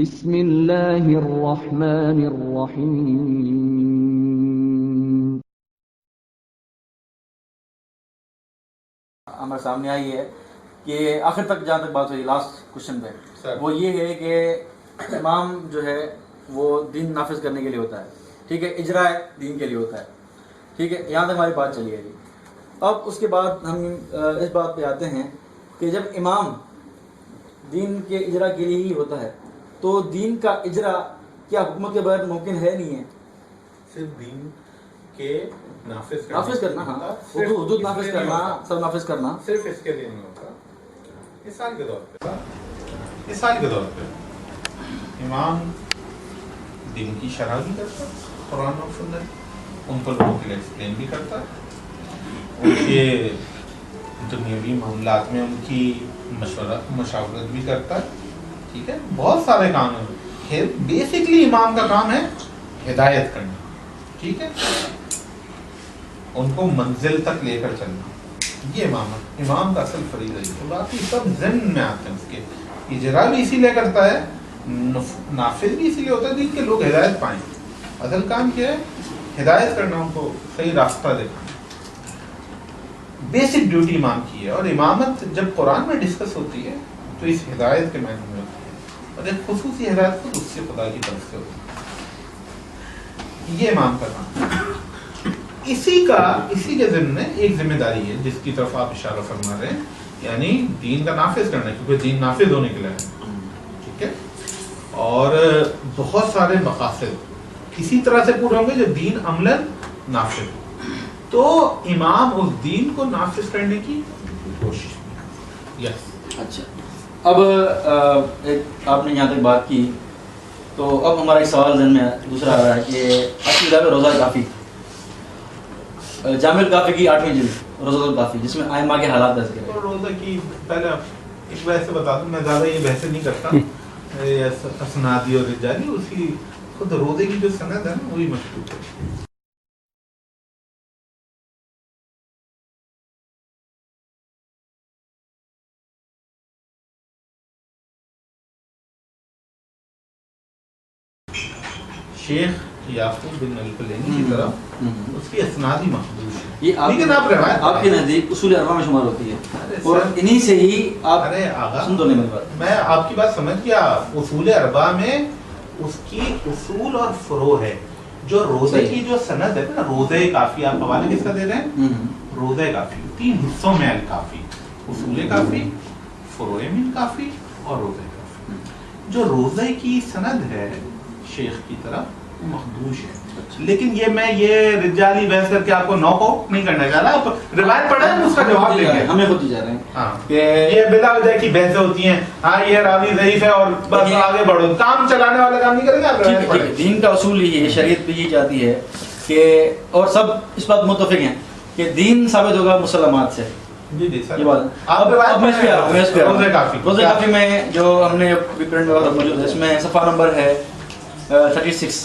بسم اللہ الرحمن الرحیم. ہمارے سامنے آئی ہے کہ آخر تک جہاں تک بات ہوئی لاسٹ کوشچن پہ وہ یہ ہے کہ امام جو ہے وہ دین نافذ کرنے کے لیے ہوتا ہے، ٹھیک ہے، اجراء دین کے لیے ہوتا ہے، ٹھیک ہے، یہاں تک ہماری بات چلی ہے. اب اس کے بعد ہم اس بات پہ آتے ہیں کہ جب امام دین کے اجراء کے لیے ہی ہوتا ہے تو دین کا اجراء کیا حکومت کے بغیر ممکن ہے نہیں ہے؟ صرف دین کے نافذ کرنا، ہاں، حدود نافذ کرنا، سب نافذ کرنا صرف اس کے لیے نہیں ہوتا. مثال کے طور پہ امام دین کی شرح بھی کرتا، قرآن اور سنت ان کو لوگوں کے لیے ایکسپلین بھی کرتا، ان کے دنیاوی معاملات میں ان کی مشاورت بھی کرتا ہے، ٹھیک ہے، بہت سارے کام ہیں. بیسکلی امام کا کام ہے ہدایت کرنا، ٹھیک ہے، ان کو منزل تک لے کر چلنا، یہ امام کا اصل فریضہ ہے. باقی سب ضمن میں آتے ہیں، اس کے اجرا بھی اسی لیے کرتا ہے، نافذ بھی اسی لیے ہوتا ہے دین کے لوگ ہدایت پائیں. اصل کام کیا ہے؟ ہدایت کرنا، ان کو صحیح راستہ دکھانا. بیسک ڈیوٹی امام کی ہے. اور امامت جب قرآن میں ڈسکس ہوتی ہے تو اس ہدایت کے معنی میں ہوتی ہے، اور ایک خصوصی ہدایت خود اس سے خدا کی طرف سے ہوتی ہے. یہ امام کا کام ہے. اسی کے ضمن میں ایک ذمہ داری ہے جس کی طرف آپ اشارہ فرما رہے ہیں، یعنی دین کا نافذ کرنا، کیونکہ دین نافذ ہونے کے لیے ہے، ٹھیک ہے، اور بہت سارے مقاصد اسی طرح سے پورے ہوں گے جو دین عملاً نافذ ہو. تو امام اس دین کو نافذ کرنے کی کوشش میں. یس. اچھا، اب آپ نے یہاں تک بات کی تو اب ہمارا ایک سوال ذہن میں دوسرا آ رہا ہے کہ اصل کتاب ہے روزہ کافی، جامع الکافی کی 8ویں جلد روزہ الکافی، جس میں ائمہ کے حالات درج کرے. روزہ کی پہلے ایک بحث سے بتا دوں، میں زیادہ یہ بحث نہیں کرتا اسنادی اور رجالی، اسی خود روزے کی جو سند ہے نا وہی مشکوک ہے. شیخ یعقوب بن الکلینی کی طرف اس کی اسنادی محدود ہے. یہ آپ کے نزدیک اصول اربعہ میں شمار ہوتی ہے، اور انہی سے ہی آپ سن دو میری بات. میں آپ کی بات سمجھ گیا. اصول اربعہ میں اس کی اصول اور فروع ہے. جو روزے کی جو سند ہے نا، روزہ کافی، آپ حوالے کس کا دے رہے ہیں؟ روزہ کافی 3 حصوں میں الکافی، اصول کافی، فروع من کافی اور روزہ کافی. جو روزہ کی سند ہے شیخ کی طرف مخدوش ہے. لیکن یہ رجالی بحث کر کے آپ کو نو کو نہیں کرنا چاہ رہا. آپ روایت پڑھیں، اس کا جواب دیں گے. ہمیں خود جا رہے ہیں کہ یہ بلا وجہ کی بحثیں ہوتی ہیں، ہاں یہ راوی ضعیف ہے اور بس آگے بڑھو، کام چلانے والا کام نہیں کریں گے. آپ روایت پڑھیں. دین کا اصول یہ ہے، شریعت بھی یہ چاہتی ہے کہ، اور سب اس بات متفق ہیں کہ دین ثابت ہوگا مسلمات سے. جی جی سر. یہ بات اب روزہ کافی میں جو ہم نے پرنٹ میں موجود ہے، اس میں صفحہ نمبر ہے 36.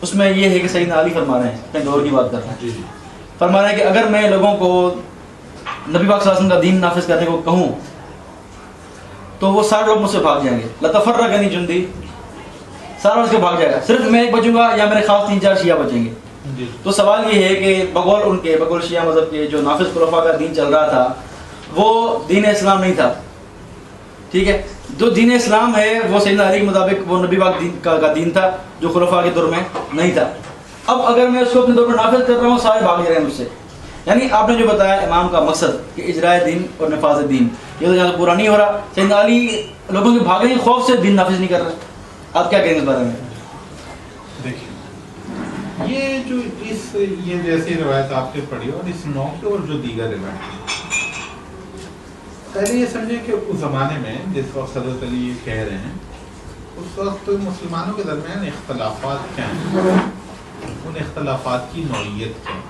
اس میں یہ ہے کہ سیدنا علی فرما رہے ہیں، اپنے دور کی بات کر رہے ہیں، فرما رہے ہیں کہ اگر میں لوگوں کو نبی پاک صلی اللہ علیہ وسلم کا دین نافذ کرنے کو کہوں تو وہ سارے لوگ مجھ سے بھاگ جائیں گے. لتفرقنی جندی، سارا اس کے بھاگ جائے گا، صرف میں ایک بچوں گا یا میرے خاص 3-4 شیعہ بچیں گے. تو سوال یہ ہے کہ بقول شیعہ مذہب کے جو نافذ خلفاء کا دین چل رہا تھا وہ دین اسلام نہیں تھا، ٹھیک ہے. جو دین اسلام ہے وہ سیدنا علی کے مطابق وہ نبی پاک کا دین تھا جو خلفاء کے دور میں نہیں تھا. اب اگر میں اس کو اپنے دور پر نافذ کر رہا ہوں، سارے بھاگ جا رہے ہیں مجھ سے. یعنی آپ نے جو بتایا امام کا مقصد کہ اجراء دین اور نفاذ دین، یہ تو یہاں سے پورا نہیں ہو رہا. سیدنا علی لوگوں کے بھاگنے کے خوف سے دین نافذ نہیں کر رہے. آپ کیا کہیں گے اس بارے میں؟ دیکھیے یہ جیسی روایت آپ نے پڑھی اور اس نو کے اور جو دیگر روایت، پہلے یہ سمجھیں کہ اس زمانے میں جس وقت حضرت علی یہ کہہ رہے ہیں، اس وقت مسلمانوں کے درمیان اختلافات کیا ہیں، ان اختلافات کی نوعیت کیا ہے.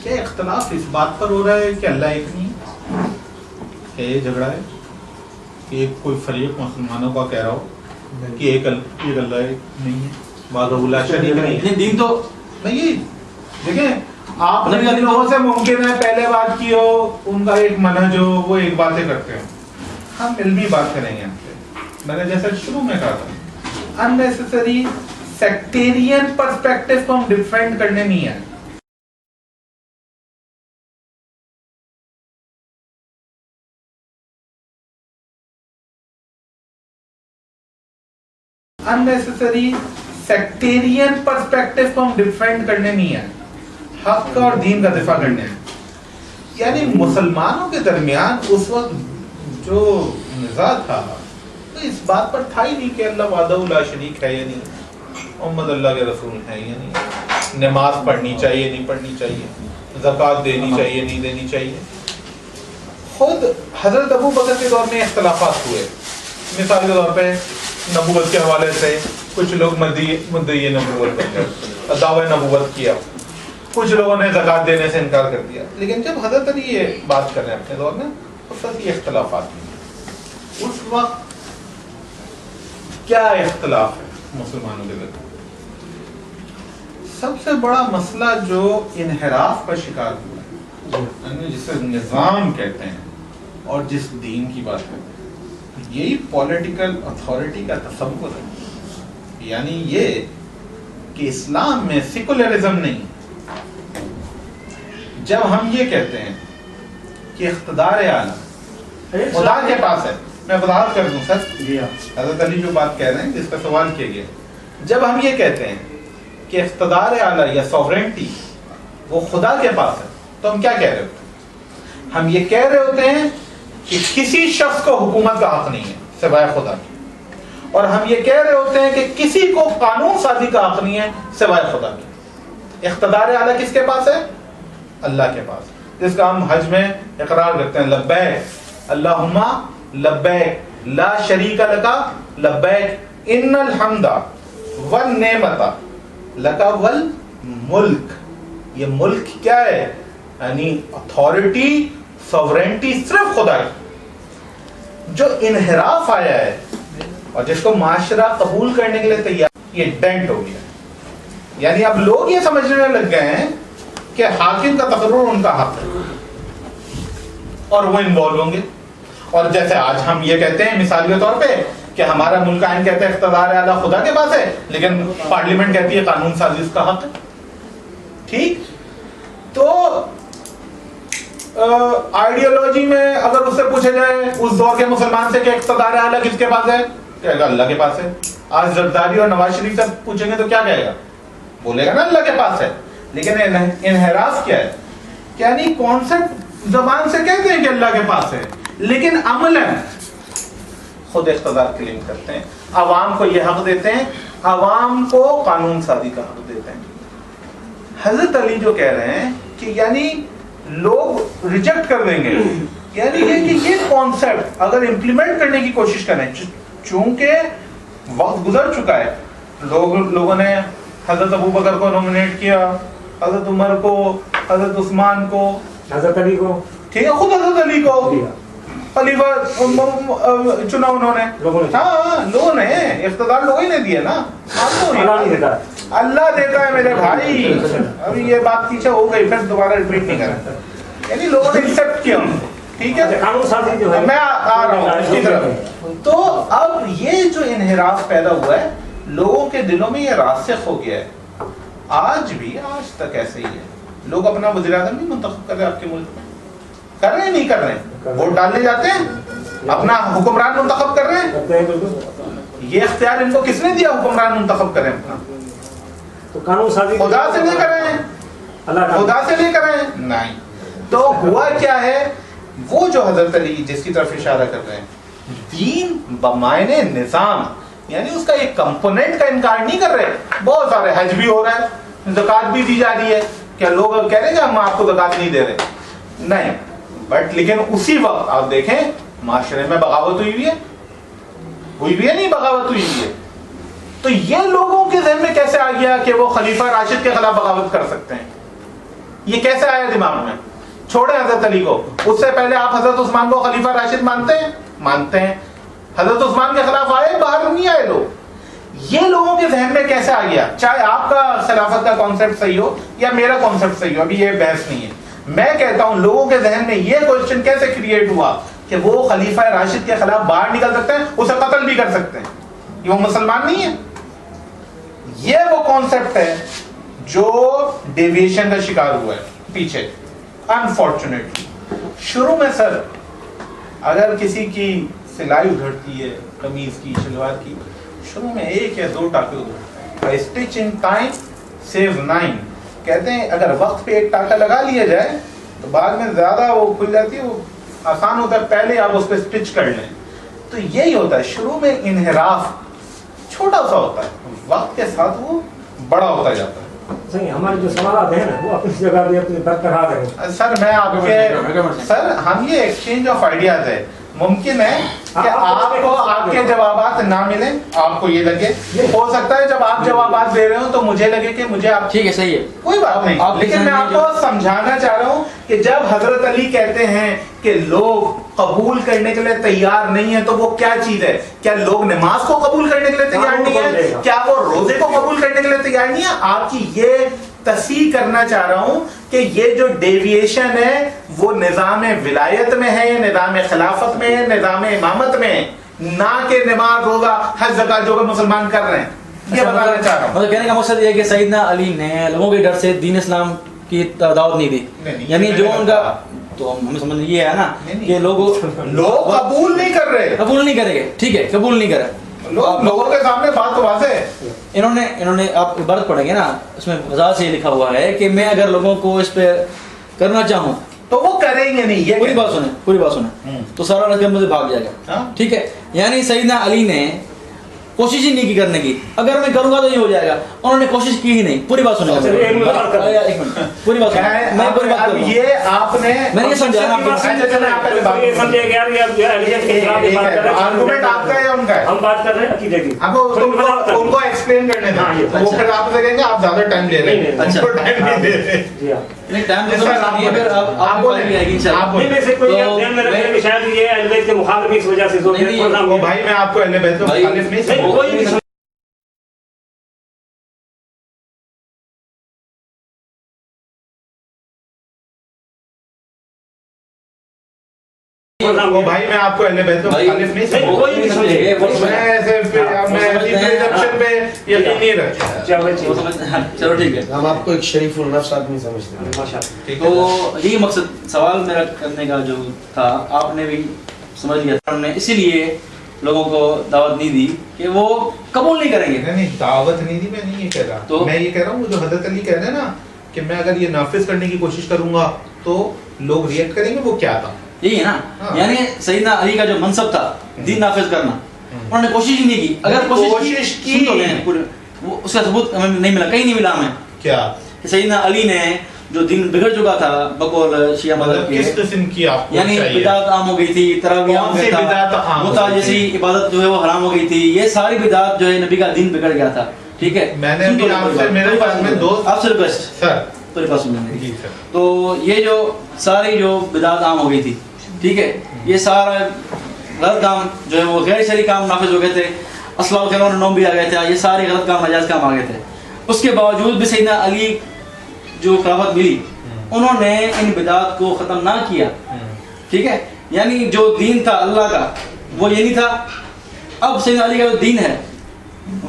کیا اختلاف اس بات پر ہو رہا ہے کہ اللہ ایک نہیں، کیا یہ جھگڑا ہے کہ کوئی فریق مسلمانوں کا کہہ رہا ہو کہ ایک اللہ ایک نہیں ہے، وحدہ لا شریک نہیں ہے. دین تو نہیں، دیکھیں آپ لوگوں سے ممکن ہے پہلے بات کی ہو، ان کا ایک منہج ہو، وہ ایک باتیں کرتے ہیں. ہم علمی بات کریں گے ہم سے میں نے جیسے شروع میں کہا تھا unnecessary sectarian perspective کو ہم ڈیفینڈ کرنے نہیں آئے. unnecessary sectarian perspective کو ہم ڈیفینڈ کرنے نہیں آئے, حق کا اور دین کا دفاع کرنے ہیں. یعنی مسلمانوں کے درمیان اس وقت جو نزاع تھا تو اس بات پر تھا ہی نہیں کہ اللہ وحدہ لا شریک ہے یا نہیں, محمد اللہ کے رسول ہے یا نہیں, نماز پڑھنی چاہیے نہیں پڑھنی چاہیے, زکوٰۃ دینی چاہیے نہیں دینی چاہیے. خود حضرت ابو بکر کے دور میں اختلافات ہوئے. مثال کے طور پہ نبوت کے حوالے سے کچھ لوگ مدعی نبوت بن گئے, دعوی نبوت کیا, کچھ لوگوں نے زکوٰۃ دینے سے انکار کر دیا. لیکن جب حضرت علی یہ بات کر رہے ہیں اپنے دور میں اس وقت یہ اختلافات نہیں. اس وقت کیا اختلاف ہے مسلمانوں کے درمیان؟ سب سے بڑا مسئلہ جو انحراف کا شکار ہوا ہے, جسے نظام کہتے ہیں اور جس دین کی بات کرتے ہیں, یہی پولیٹیکل اتھارٹی کا تصور ہے. یعنی یہ کہ اسلام میں سیکولرزم نہیں. جب ہم یہ کہتے ہیں کہ اقتدار اعلیٰ خدا کے پاس ہے, میں وضاحت کر دوں سر, حضرت علی جو بات کہہ رہے ہیں جس کا سوال کیا گیا, جب ہم یہ کہتے ہیں کہ اقتدار اعلیٰ یا سوورنٹی وہ خدا کے پاس ہے تو ہم کیا کہہ رہے ہوتے ہیں؟ ہم یہ کہہ رہے ہوتے ہیں کہ کسی شخص کو حکومت کا حق نہیں ہے سوائے خدا کے, اور ہم یہ کہہ رہے ہوتے ہیں کہ کسی کو قانون سازی کا حق نہیں ہے سوائے خدا کے. اقتدار اعلیٰ کس کے پاس ہے؟ اللہ کے پاس, جس کا ہم حج میں اقرار کرتے ہیں لبیک اللہم لبیک لا شریک لک لبیک ان الحمد والنعمت لک والملک. یہ ملک کیا ہے؟ یعنی اتھارٹی سوورنٹی صرف خدا کی. جو انحراف آیا ہے اور جس کو معاشرہ قبول کرنے کے لیے تیار, یہ ڈینٹ ہو گیا. یعنی اب لوگ یہ سمجھنے لگ گئے ہیں کہ حاکم کا تقرر ان کا حق ہے اور وہ انوالو ہوں گے. اور جیسے آج ہم یہ کہتے ہیں مثال کے طور پہ کہ ہمارا ملک آئین کہتے ہیں اقتدار اعلیٰ خدا کے پاس ہے, لیکن پارلیمنٹ کہتی ہے قانون سازی اس کا حق ہے. ٹھیک, تو آئیڈیالوجی میں اگر اس سے پوچھا جائے اس دور کے مسلمان سے کہ اقتدار اعلیٰ کس کے پاس ہے, کہے گا اللہ کے پاس ہے. آج زرداری اور نواز شریف سے پوچھیں گے تو کیا کہے گا؟ بولے گا نا اللہ کے پاس ہے. لیکن انحراف کیا ہے؟ یعنی کانسیپٹ زبان سے کہتے ہیں کہ اللہ کے پاس ہے, لیکن عملاً خود اقتدار کلیم کرتے ہیں, عوام کو یہ حق دیتے ہیں, عوام کو قانون سازی کا حق دیتے ہیں. حضرت علی جو کہہ رہے ہیں کہ یعنی لوگ ریجیکٹ کر دیں گے, یعنی یہ کانسیپٹ اگر امپلیمنٹ کرنے کی کوشش کریں, چونکہ وقت گزر چکا ہے, لوگوں نے حضرت ابو بکر کو نومینیٹ کیا, حضرت عمر کو, حضرت عثمان کو, حضرت علی کو, ٹھیک ہے, خود حضرت علی کو خلیفہ چنا انہوں نے. ہاں لوگوں نے اقتدار لوگوں ہی نے دیا نا, اللہ دیتا ہے میرے بھائی. ابھی یہ بات پیچھے ہو گئی, پھر دوبارہ ریپیٹ نہیں کرنا. یعنی لوگوں نے ایکسپٹ کیا, ٹھیک ہے, میں آ رہا ہوں اس کی طرف. تو اب یہ جو انحراف پیدا ہوا ہے لوگوں کے دلوں میں, یہ راسخ ہو گیا ہے. آج بھی, آج تک ایسے ہی ہے. لوگ اپنا وزیر اعظم نہیں منتخب کر رہے آپ کے ملک میں, کر رہے ہیں نہیں کر رہے ہیں, ووٹ ڈالنے جاتے ہیں, اپنا حکمران منتخب کر رہے ہیں. یہ اختیار ان کو کس نے دیا حکمران منتخب کریں اپنا؟ خدا سے لے کر رہے ہیں, خدا سے لے کر رہے ہیں نہیں. تو ہوا کیا ہے, وہ جو حضرت علی جس کی طرف اشارہ کر رہے ہیں, دین بمعنی نظام, یعنی اس کا ایک کمپوننٹ کا انکار نہیں کر رہے. بہت سارے حج بھی ہو رہا ہے, زکوٰۃ بھی دی جا رہی ہے, کیا لوگ کہہ رہے ہیں کہ ہم آپ کو زکوٰۃ نہیں دے رہے؟ نہیں. بٹ لیکن اسی وقت آپ دیکھیں معاشرے میں بغاوت ہوئی ہے نہیں بغاوت ہوئی ہے. تو یہ لوگوں کے ذہن میں کیسے آ گیا کہ وہ خلیفہ راشد کے خلاف بغاوت کر سکتے ہیں؟ یہ کیسے آیا دماغ میں؟ چھوڑے حضرت علی کو, اس سے پہلے آپ حضرت عثمان کو خلیفہ راشد مانتے ہیں. حضرت عثمان کے خلاف آئے, باہر نہیں آئے لوگ. یہ لوگوں کے ذہن میں کیسے آ گیا؟ چاہے آپ کا خلافت کا کانسیپٹ صحیح ہو یا میرا کانسیپٹ صحیح ہو, ابھی یہ بحث نہیں ہے. میں کہتا ہوں لوگوں کے ذہن میں یہ کوسچن کیسے کریٹ ہوا کہ وہ خلیفہ راشد کے خلاف باہر نکل سکتے ہیں, اسے قتل بھی کر سکتے ہیں, یہ وہ مسلمان نہیں ہے. یہ وہ کانسیپٹ ہے جو ڈیویشن کا شکار ہوا ہے پیچھے انفارچونیٹلی. شروع میں سر اگر کسی کی سلائی ادھڑتی ہے, قمیض کی, شلوار کی, شروع میں 1 یا 2 ٹاکے ادھڑتے ہیں. اسٹچ ان ٹائم سیو 9 کہتے ہیں, اگر وقت پہ 1 ٹاکا لگا لیا جائے تو بعد میں زیادہ وہ کھل جاتی ہے, وہ آسان ہوتا ہے, پہلے آپ اس پہ اسٹچ کر لیں. تو یہی ہوتا ہے, شروع میں انحراف چھوٹا سا ہوتا ہے, وقت کے ساتھ وہ بڑا ہوتا جاتا ہے. صحیح, ہمارے جو سوالات ہیں نا وہ اپنی جگہ پہ اپنی برقرار رہیں. سر میں آپ کے سر ہم یہ ایکسچینج آف آئیڈیاز ہے. ممکن ہے کہ آپ کو آپ کے جوابات نہ ملیں, آپ کو یہ لگے, ہو سکتا ہے جب آپ جوابات دے رہے ہو تو مجھے لگے کہ مجھے آپ, ٹھیک ہے صحیح ہے, کوئی بات نہیں, لیکن میں آپ کو سمجھانا چاہ رہا ہوں کہ جب حضرت علی کہتے ہیں کہ لوگ قبول کرنے کے لیے تیار نہیں ہیں تو وہ کیا چیز ہے؟ کیا لوگ نماز کو قبول کرنے کے لیے تیار نہیں ہیں؟ کیا وہ روزے کو قبول کرنے کے لیے تیار نہیں ہیں؟ آپ کی یہ تصحیح کرنا چاہ رہا ہوں کہ یہ جو ڈیویشن ہے وہ نظام ولایت میں ہے, نظام خلافت میں ہے, نظام امامت میں ہے, نہ کہ نماز, روزہ, حج, زکات جو کہ مسلمان کر رہے ہیں. یہ بتانا چاہ رہا ہوں. مطلب کہنے کا مقصد یہ ہے کہ سیدنا علی نے لوگوں کے ڈر سے دین اسلام کی دعوت نہیں دی, یعنی جو ان کا, تو ہمیں سمجھ یہ ہے نا کہ لوگ قبول نہیں کر رہے, قبول نہیں کریں گے, ٹھیک ہے قبول نہیں کرے, لوگوں کے سامنے بات تو واضح ہے. انہوں نے آپ عبارت پڑھیں گے نا, اس میں وضاحت سے یہ لکھا ہوا ہے کہ میں اگر لوگوں کو اس پہ کرنا چاہوں تو وہ کریں گے نہیں. یہ پوری بات سنیں تو سارا رقم مجھے بھاگ جائے گا, ٹھیک ہے. یعنی سیدنا علی نے کوشش ہی نہیں کی کرنے کی, اگر میں کروں گا تو یہ ہو جائے گا, انہوں نے کوشش کی ہی نہیں. پوری بات سنیں, پوری بات سنیں, میں پوری بات کروں. یہ آپ نے میں یہ سمجھا نا, آرگومنٹ آپ کا ہے یا ان کا ہے؟ ہم بات کر رہے ہیں عقیدے کی. ان کو ایکسپلین کرنے دیں, وہ پھر آپ سے کہیں گے آپ زیادہ ٹائم لے رہے ہیں, ان کو ٹائم نہیں دے رہے. نہیں ٹائم تو نہیں ہے, پھر آپ بولیں گے شاید یہ اہل بیت کے مخالف اس وجہ سے بھائی میں آپ کو اہل بیت کے مخالف نہیں کوئی بھائی میں آپ کو اہل بیت کے مخالف نہیں کوئی نہیں سمجھے, چلو ٹھیک ہے. ہم آپ کو ایک شریف النفس آدمی سمجھتے ہیں. تو یہی مقصد سوال میرا کرنے کا جو تھا, آپ نے بھی سمجھ لیا تھا, ہم نے اسی لیے لوگوں کو دعوت نہیں دی کہ وہ قبول نہیں کریں گے. نہیں دعوت نہیں دی, میں نہیں یہ کہہ رہا, تو میں یہ کہہ رہا ہوں جو حضرت علی کہہ رہے ہیں نا کہ میں اگر یہ نافذ کرنے کی کوشش کروں گا تو لوگ ریئیکٹ کریں گے, وہ کیا تھا یہی ہے نا. یعنی سیدنا علی کا جو منصب تھا دین نافذ کرنا, انہوں نے کوشش ہی نہیں کی. اگر کوشش کی تو وہ اس کا ثبوت ہمیں نہیں ملا, کہیں نہیں ملا ہمیں کیا کہ سیدنا علی نے جو دین بگڑ چکا تھا بقول شیعہ مذہب کے, کس قسم کی آپ کو یعنی بدعت عام ہو گئی تھی, تراویح عام ہو گیا تھا, متا جیسی عبادت جو ہے وہ حرام ہو گئی تھی, یہ ساری بدعت جو ہے نبی کا دین بگڑ گیا تھا. ٹھیک ہے, میں نے بھی آپ سے, میرے پاس میں دوست, آپ سے ریکویسٹ سر پوری بات سن لیں. جی سر. تو یہ جو ساری جو بدعت عام ہو گئی تھی, ٹھیک ہے, یہ سارا غلط کام جو ہے وہ غیر شرعی کام نافذ ہو گئے تھے, اسلام کے نوم بھی آ گئے تھے, یہ سارے غلط کام ناجائز کام آ گئے تھے. اس کے باوجود بھی سیدنا علی جو خلافت ملی, انہوں نے ان بدعات کو ختم نہ کیا. ٹھیک ہے, یعنی جو دین تھا اللہ کا وہ یہ نہیں تھا. اب سیدنا علی کا جو دین ہے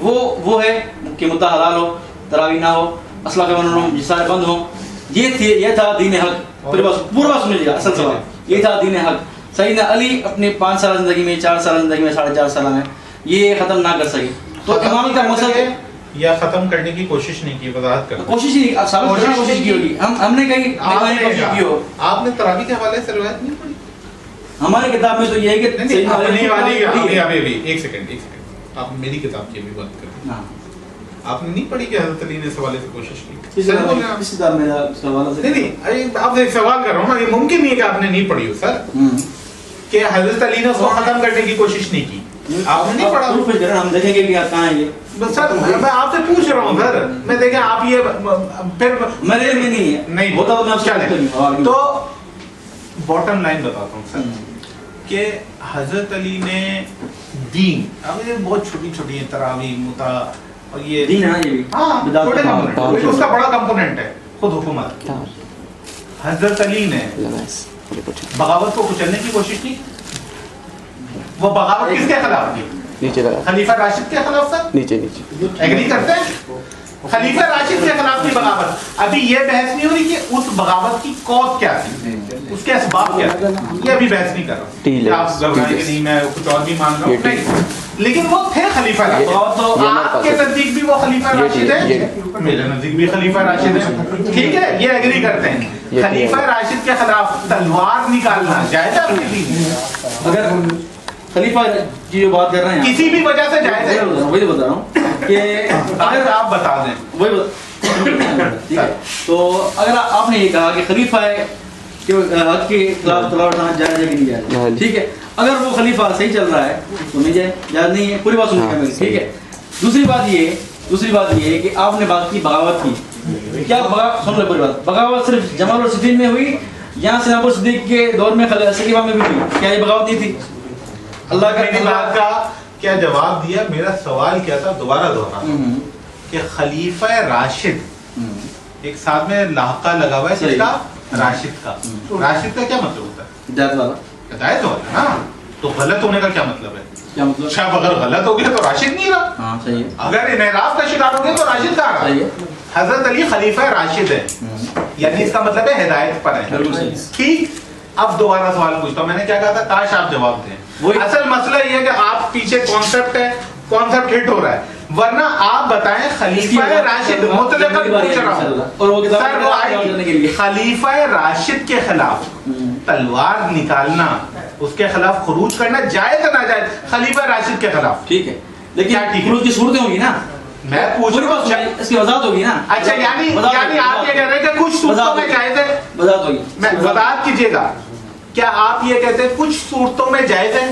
وہ ہے کہ مدعا حلال ہو, تراویح نہ ہو, اسلام کے نوم سارے بند ہوں. یہ تھا دین حق. پورا بات سن لیجیے, اصل سوال یہ تھا دین حق. سیدنا علی اپنے 5 سال زندگی میں, 4 سال زندگی میں, 4.5 سال میں یہ ختم نہ کر سکے. تو امام کا مقصد ہے یا ختم کرنے کی کوشش نہیں کی, وضاحت کر کوشش ہی کوشش کی ہوگی. ہم نے کہیں کوشش کی ہو. آپ نے تراویح کے حوالے سے روایت نہیں پڑھی ہماری کتاب میں تو یہ ہے کہ ایک سیکنڈ آپ میری کتاب کی بھی بات کریں. آپ نے نہیں پڑھی کہ حضرت علی نے اس حوالے سے کوشش کی؟ نہیں, آپ سے ایک سوال کر رہا ہوں نا, یہ ممکن نہیں ہے کہ آپ نے نہیں پڑھی ہو سر, کہ حضرت علی نے اس کو ختم کرنے کی کوشش نہیں کی. آپ نے نہیں پڑھا, ہم دیکھیں گے کہ کہاں ہے یہ. سر میں آپ سے پوچھ رہا ہوں سر, میں دیکھیں آپ یہ پھر میرے میں نہیں ہے, نہیں ہوتا تو میں آپ سے. تو باٹم لائن بتاتا ہوں سر کہ حضرت علی نے دین, اب یہ بہت چھوٹی چھوٹی ہیں, تراویح, متا, اور یہ دین ہے, یہ چھوٹے کمپوننٹ, اس کا بڑا کمپوننٹ ہے خود حکومت. حضرت علی نے بغاوت کو کچلنے کی کوشش کی, वो बगावत किसके खिलाफ थी? नीचे लगा, खलीफा राशिद के खिलाफ सर, नीचे नीचे। एग्री करते हैं? खलीफा राशिद के खिलाफ थी बगावत। अभी ये बहस नहीं हो रही कि उस बगावत की कौज क्या थी, उसके असबाब क्या थे, ये अभी बहस नहीं कर रहा ठीक है, आप घबराएंगे नहीं, मैं कुछ और भी मान रहा हूँ ये ठीक। नहीं, लेकिन वो थे खलीफा राशिद। तो ये हमारे आपके पास है। नजदीक भी वो खलीफा ये राशिद है, ये मेरे नजदीक भी खलीफा राशिद है, ठीक है, ये एग्री करते हैं। ये खलीफा राशिद के खिलाफ तलवार निकालना जायज है आपके दीन में? अगर खलीफा की जो बात कर रहे हैं किसी भी वजह से जायज है? वही तो बता रहा हूँ कि अगर आप बता दें वही ठीक है। तो अगर आपने ये कहा कि खलीफा है कि हक के खिलाफ तलवार उठाना जायज है कि नहीं जायज, ठीक है, अगर वो खलीफा सही चल रहा है तो नहीं जायज नहीं है, पूरी बात सुननी है मेरी, ठीक है। दूसरी बात ये है कि आपने बात की बगावत की, क्या सुन लो पूरी बात, बगावत सिर्फ जमाल और सिद्दीक में हुई या सिनापुर सिद्दीक के दौर में सकीफा में भी हुई? क्या ये बगावत नहीं थी? अल्लाह मेरी बात का क्या जवाब दिया? मेरा सवाल क्या था, दोबारा दोहरा कि खलीफा राशिद एक साथ में लाका लगा हुआ है किसका? राशिद का। राशिद का क्या मतलब होता है? हिदायत वाला। हिदायत वाला ना, तो गलत होने का क्या मतलब है? क्या मतलब? अच्छा, अगर गलत हो गया तो राशिद नहीं रहा, हाँ सही है, अगर इनहराफ का शिकार हो गया तो राशिद कहाँ रहा? सही है, हजरत अली खलीफा राशिद है, यानी इसका मतलब है हिदायत पर है। बिल्कुल सही। ठीक, अब दोबारा सवाल पूछता हूं, मैंने क्या कहा था, काश आप जवाब दें। वही- असल मसला ये है कि आप पीछे कॉन्सेप्ट है, कॉन्सेप्ट हिट हो रहा है, वरना आप बताएं खलीफा राशिद मुतलकन पूछ रहा हूं, और वो किताब सर वो करने के लिए खलीफा राशिद के खिलाफ तलवार निकालना, उसके खिलाफ खुरूज करना जायज ना जायज? खलीफा राशिद के खिलाफ ठीक है, लेकिन क्या ठीक है? खुरूज की सूरतें होंगी ना, मैं पूछ पूरी रहा बात हूं। सुनिए, इसकी वजाहत होगी ना। अच्छा, यानी वजाहत यानी होगी, आप ये कह रहे हैं कि कुछ सूरतों में जायज है? वजाहत होगी, मैं वजाहत कीजिएगा, क्या आप ये कहते हैं कुछ सूरतों में जायज है?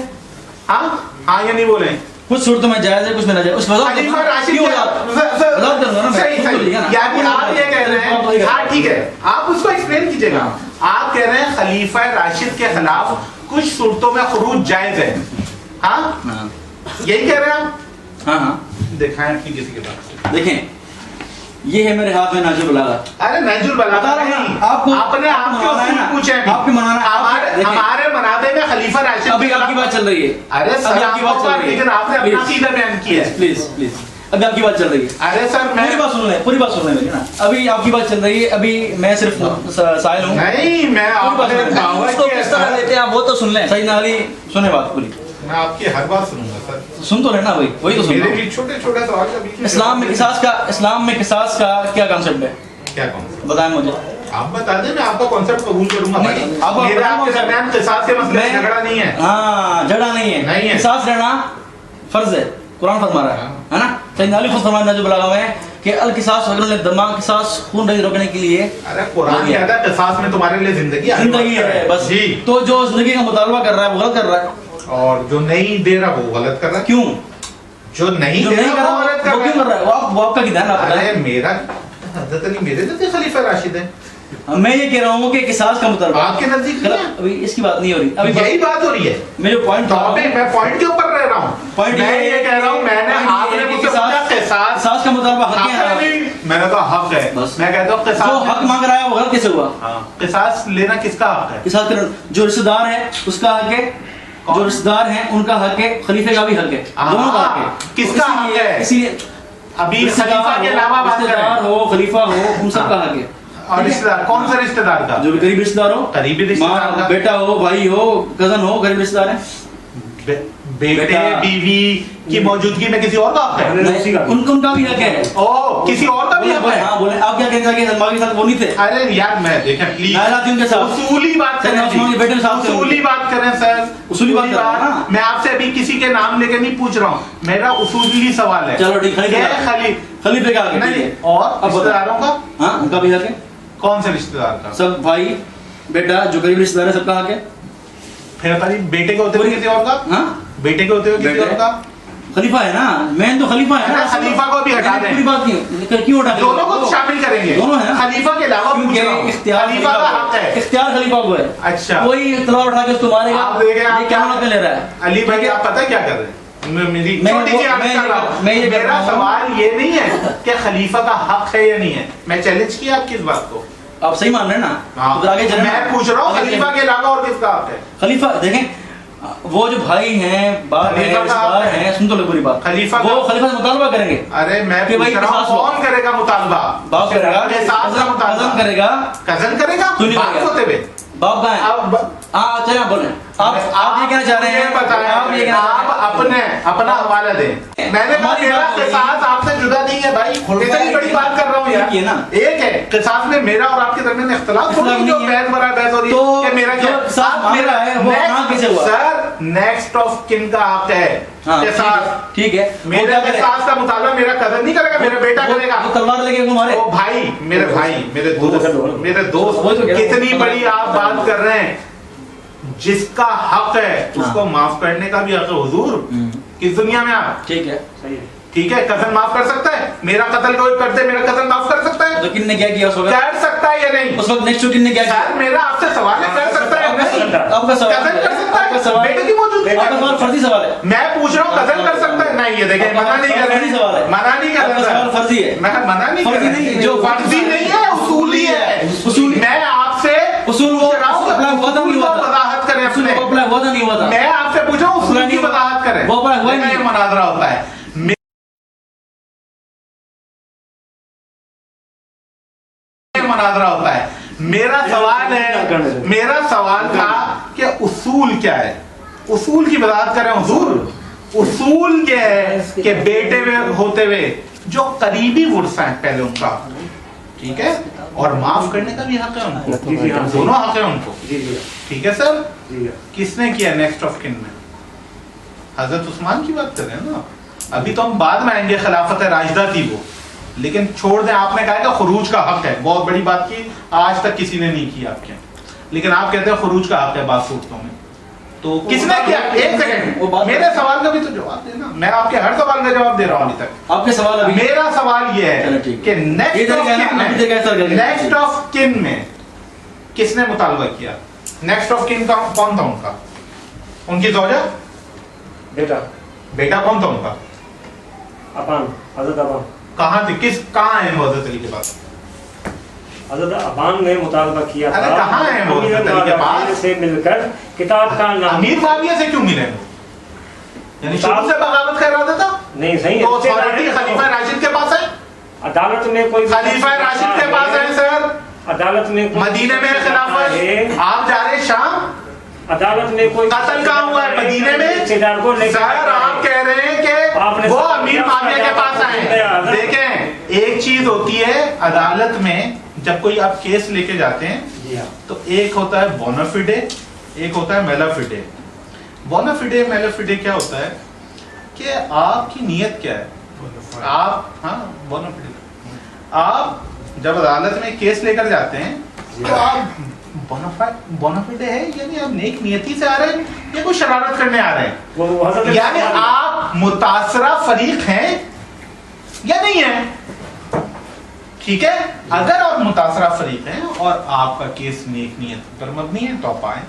हाँ हाँ या नहीं बोले? कुछ सूरतों में जायज है, कुछ में ना जायज, उस खलीफा राशिद क्यों के- वजाहत करूंगा ना मैं, सही खुद बोलिएगा ना। यानी आप ये कह रहे हैं, हाँ ठीक है, आप उसको एक्सप्लेन कीजिएगा। आप कह रहे हैं खलीफा राशिद के खिलाफ कुछ सूरतों में खुरूज जायज है, हाँ हाँ यही कह रहे हैं आप? हाँ हाँ, दिखाएं अपनी किसी के पास। देखें ये है मेरे हाथ में नाजुल बलागा। अरे नजुल बता बता रहा हूं नहीं, ना, आपको आपने आपके मनाना है उसूल ना, पूछे हैं, आपके मनाना है, हमारे देखें। हमारे मनादे में खलीफा राशिद अभी के आपकी खिलाफ- बात चल रही है, अरे अभी सर आपकी आपकी बात चल बात, रही है, लेकिन आपने अपना Please, सीधा बयान किया है। प्लीज प्लीज, अभी आपकी बात चल रही है, अरे सर मैं पूरी बात सुन ले, पूरी बात सुन ले मेरी ना, अभी आपकी बात चल रही है, अभी मैं सिर्फ साहिल हूँ, नहीं, मैं आपने दावा उसको किया किस तरह सर। लेते हैं आप वो तो सुन लें, सही ना अली सुने बात पूरी, मैं आपकी हर बात सुनूंगा सर। सुन तो लेना भाई, वही तो सुन मेरे रहा हूं। भी छोटे छोटे सवाल का बीच में इस्लाम में किसास का क्या कॉन्सेप्ट है, क्या कॉन्सेप्ट? बताएं मुझे। आप बता दें, मैं आपका कॉन्सेप्ट कबूल करूंगा भाई। नहीं, आप मेरे अपना आपके concept- दरमियान किसास के मसले में मैं- झगड़ा नहीं है। हाँ झगड़ा नहीं है, नहीं है। किसास रहना फर्ज है, कुरान फरमा रहा है ना, सैयदना अली खुद फरमाया जो बलागा में कि अल किसास वगैरह दमा किसास खून रही रोकने के लिए अरे कुरान कहता है किसास में तुम्हारे लिए जिंदगी जिंदगी है बस, जी। तो जो जिंदगी का मुतालबा कर रहा है वो गलत कर रहा है, और जो नहीं दे रहा वो गलत कर रहा है। क्यों? जो नहीं जो दे नहीं कर रहा वो रहा गलत वो क्यों कर रहा है, वो आपका किधर आप अरे बताएं। मेरा हजरत अली मेरे नजदीक खलीफा राशिद है, मैं ये कह रहा हूँ कि किसास का मुतालबा आपके नजदीक नहीं है। अभी इसकी बात नहीं हो रही, अभी यही बात हो रही है। मेरे पॉइंट टॉपिक मैं पॉइंट के ऊपर रह रहा हूँ। पॉइंट मैं ये कह रहा हूँ, मैंने आपने मुझसे पूछा किसास किसास का मुतालबा हक है, मैंने कहा हक है, बस। मैं कहता हूँ जो हक किसास मांग रहा है वो गलत कैसे हुआ? हाँ, किसास लेना किसका हक है? किसास का जो रिश्तेदार है उसका हक है, जो रिश्तेदार हैं उनका हक है, खलीफे का भी हक है, दोनों का हक है। किसका हक है? इसीलिए अभी खलीफा के अलावा बात रिश्तेदार करें। हो, खलीफा हो, उन सब का हक है। और रिश्तेदार कौन सा रिश्तेदार का? जो भी करीब रिश्तेदार हो, करीबी रिश्तेदार माँ का? बेटा हो, भाई हो, कजन हो, करीब रिश्तेदार है, बेटे बेटा। बीवी की मौजूदगी में किसी और का हक है? उनका भी हक है। ओ किसी और का भी हक बोले, है? हाँ बोले, आप क्या कहते हैं कि सलमान के साथ वो नहीं थे? अरे यार मैं देखें प्लीज नायला थी उनके साथ। उसूली बात सर, करें उस्मान के बेटे के साथ थे उसूली उनके। बात करें सर, उसूली बात कर रहे हैं ना। मैं आपसे अभी किसी के नाम लेके नहीं पूछ रहा हूँ, मेरा उसूली सवाल है। चलो ठीक, खलीफे का- खलीफे का हक है, ठीक नहीं है। और अब बताओ। रिश्तेदारों का हाँ उनका भी हक है, कौन से रिश्तेदार का? सब भाई बेटा जो करीब रिश्तेदार है सबका हक है। फिर करीब बेटे के होते हुए किसी और का? हाँ बेटे के होते हुए किसी बेटे। और का? खलीफा है ना, मेन तो खलीफा है ना। अरे खलीफा को भी हटा दें। पूरी बात क्यों हटा दें? दोनों को शामिल करेंगे, दोनों है ना। खलीफा के अलावा पूछ क्योंकि रहा हूँ। इख्तियार खलीफा का हक है। इख्तियार खलीफा को है। अच्छा कोई तलवार उठा के उसको मारेगा, आप देखें आप ये क्या मतलब ले रहा है? अली भाई ठीक है? आप पता है क्या कर रहे हैं? मेरी मैं छोटी वो- सी अर्ज मैं कर ये रहा कर- हूं। मैं ये कर मेरा रहा हूं। सवाल ये नहीं है कि खलीफा का हक है या नहीं है, मैं चैलेंज किया आपकी इस बात को। आप सही मान रहे हैं ना? हाँ, तो आगे चलें ना। मैं पूछ रहा हूँ आगे खलीफा चलें। के अलावा और किसका हक है? खलीफा देखें, وہ جو بھائی ہیں باپ ہیں رشتہ دار ہیں، سن تو لو پوری بات، خلیفہ وہ خلیفہ سے مطالبہ کریں گے. ارے میں کہ بھائی پوچھ رہا ہوں قصاص ہو. کون کرے گا مطالبہ؟ باپ کرے گا، قصاص کا مطالبہ کزن کرے گا. کزن کرے گا تو نہیں باپ کرے گا. ہوتے ہوئے باپ کا ہے. ہاں چلیں بولیں. آپ یہ کہنا چاہ رہے ہیں، آپ یہ کہنا آپ اپنا حوالہ دیں. میں نے کہا میرا قصاص آپ سے جدا نہیں ہے بھائی، اتنی بڑی بات کر رہا ہوں یار. ایک ہے قصاص میں میرا اور آپ کے درمیان اختلاف تھوڑی ہے جو بحث برا بحث ہو رہی ہے کہ میرا کیا قصاص میرا ہے وہ کہاں کیسے ہوا؟ سر نیکسٹ آف کن کا حق ہے قصاص. ٹھیک ہے، میرا قصاص کا مطالبہ میرا کزن نہیں کرے گا، میرا بیٹا کرے گا. تلوار لے کے تمہارے او بھائی میرے دوست کتنی بڑی آپ بات کر رہے ہیں. جس کا حق ہے اس کو معاف کرنے کا بھی حق ہے حضور کس دنیا میں. آپ ٹھیک ہے، ٹھیک ہے کزن معاف کر سکتا ہے؟ میرا قتل کوئی کر دے میرا کزن معاف کر سکتا ہے؟ تو کن نے کیا کیا اس وقت؟ کر سکتا ہے یا نہیں؟ اس وقت نیکسٹ کن نے کیا کیا؟ سر میرا آپ سے سوال ہے کر سکتا ہے نہیں؟ آپ کا سوال کزن کر سکتا ہے؟ بیٹے کی موجود آپ کا سوال فرضی سوال ہے. میں پوچھ رہا ہوں کزن کر سکتا ہے؟ نہیں یہ دیکھیں منع نہیں کر رہے، منع نہیں کر رہے. سوال فرضی ہے. میں منع نہیں کر رہا، جو فرضی نہیں ہے اصولی ہے. اصولی میں آپ سے اصول وہ اپنا وعدہ نہیں ہوا تھا، وضاحت کریں اصول اپنے. وہ اپنا وعدہ نہیں ہوا تھا. میں آپ سے پوچھا ہوں اصول کی وضاحت کریں. وہ اپنا ہوا نہیں یہ مناظرہ ہوتا ہے. مناظرہ ہوتا ہے. میرا سوال تھا کہ اصول کیا ہے؟ اصول کی وضاحت کریں حضور. اصول کیا ہے کہ بیٹے میں ہوتے ہوئے جو قریبی ورثہ ہیں پہلے ان کا ٹھیک ہے اور معاف کرنے کا بھی حق ہے ان کو، دونوں حق ہے ان کو. ٹھیک ہے سر. کس نے کیا نیکسٹ آف کن میں؟ حضرت عثمان کی بات کر رہے ہیں نا. ابھی تو ہم بعد میں آئیں گے، خلافت راشدہ تھی وہ، لیکن چھوڑ دیں. آپ نے کہا کہ خروج کا حق ہے، بہت بڑی بات کی، آج تک کسی نے نہیں کی آپ کے، لیکن آپ کہتے ہیں خروج کا حق ہے بعض صورتوں میں. تو کس نے کیا؟ ایک سیکنڈ میرے سوال کا بھی تو جواب دینا. میں آپ کے ہر سوال کا جواب دے رہا ہوں ابھی تک. آپ کے سوال ابھی میرا سوال یہ ہے کہ نیکسٹ آف کن میں کس نے مطالبہ کیا؟ نیکسٹ آف کن کون تھا ان کا؟ ان کی زوجہ؟ بیٹا کون تھا ان کا؟ ابان، حضرت ابان. کہاں تھے؟ کہاں ہیں وہ حضرت علی کے پاس؟ حضرت ابان نے مطالبہ کیا تھا. ارے کہاں ہیں وہ حضرت علی کے پاس؟ سے مل کر کتاب کا نام. امیر معاویہ سے کیوں ملے وہ؟ یعنی شروع سے بغاوت کر رہا تھا؟ نہیں صحیح تو اتھارٹی خلیفہ راشد کے پاس ہے؟ عدالت میں کوئی خلیفہ راشد کے پاس ہے سر. عدالت میں مدینے میں خلافت، آپ جا رہے شام، عدالت میں کوئی قتل کہاں ہوا ہے؟ مدینے میں. سر آپ کہہ رہے ہیں کہ وہ امیر معاویہ کے پاس آئے. دیکھیں ایک چیز ہوتی ہے عدالت میں جب کوئی آپ کیس لے کے جاتے ہیں تو ایک ہوتا ہے بونافیڈے، ایک ہوتا ہے میلافیڈے. بونافیڈے میلافیڈے کیا ہوتا ہے کہ آپ کی نیت کیا ہے. آپ بونافیڈے آپ جب عدالت میں کیس لے کر جاتے ہیں تو آپ بونافیڈے ہے یعنی آپ نیک نیتی سے آ رہے ہیں یا کوئی شرارت کرنے آ رہے ہیں، یعنی آپ متاثرہ فریق ہیں یا نہیں ہیں. ٹھیک ہے. اگر آپ متاثرہ فریق ہیں اور آپ کا کیس نیک نیت پر مبنی ہے تو آپ آئیں.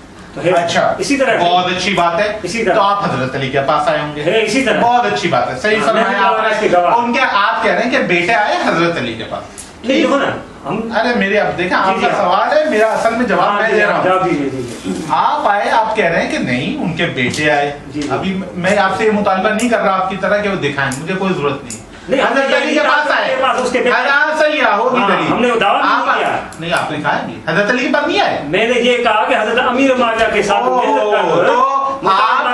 اچھا اسی طرح بہت اچھی بات ہے. تو آپ حضرت علی کے پاس آئے ہوں گے. اسی طرح بہت اچھی بات ہے. صحیح فرمایا آپ نے. ان کے آپ کہہ رہے ہیں کہ بیٹے آئے حضرت علی کے پاس. ارے میرے اب دیکھیں آپ کا سوال ہے، میرا اصل میں جواب میں دے رہا ہوں. آپ آئے آپ کہہ رہے ہیں کہ نہیں ان کے بیٹے آئے. ابھی میں آپ سے یہ مطالبہ نہیں کر رہا آپ کی طرح کہ وہ دکھائیں، مجھے کوئی ضرورت نہیں. حضرت علی کے پاس آئے. صحیح ہے ہوگی دلیل. ہم نے دعویٰ نہیں کیا. نہیں آپ نے کہا کہ حضرت علی کے پاس نہیں آئے. میں نے یہ کہا کہ حضرت امیر معاویہ کے ساتھ تو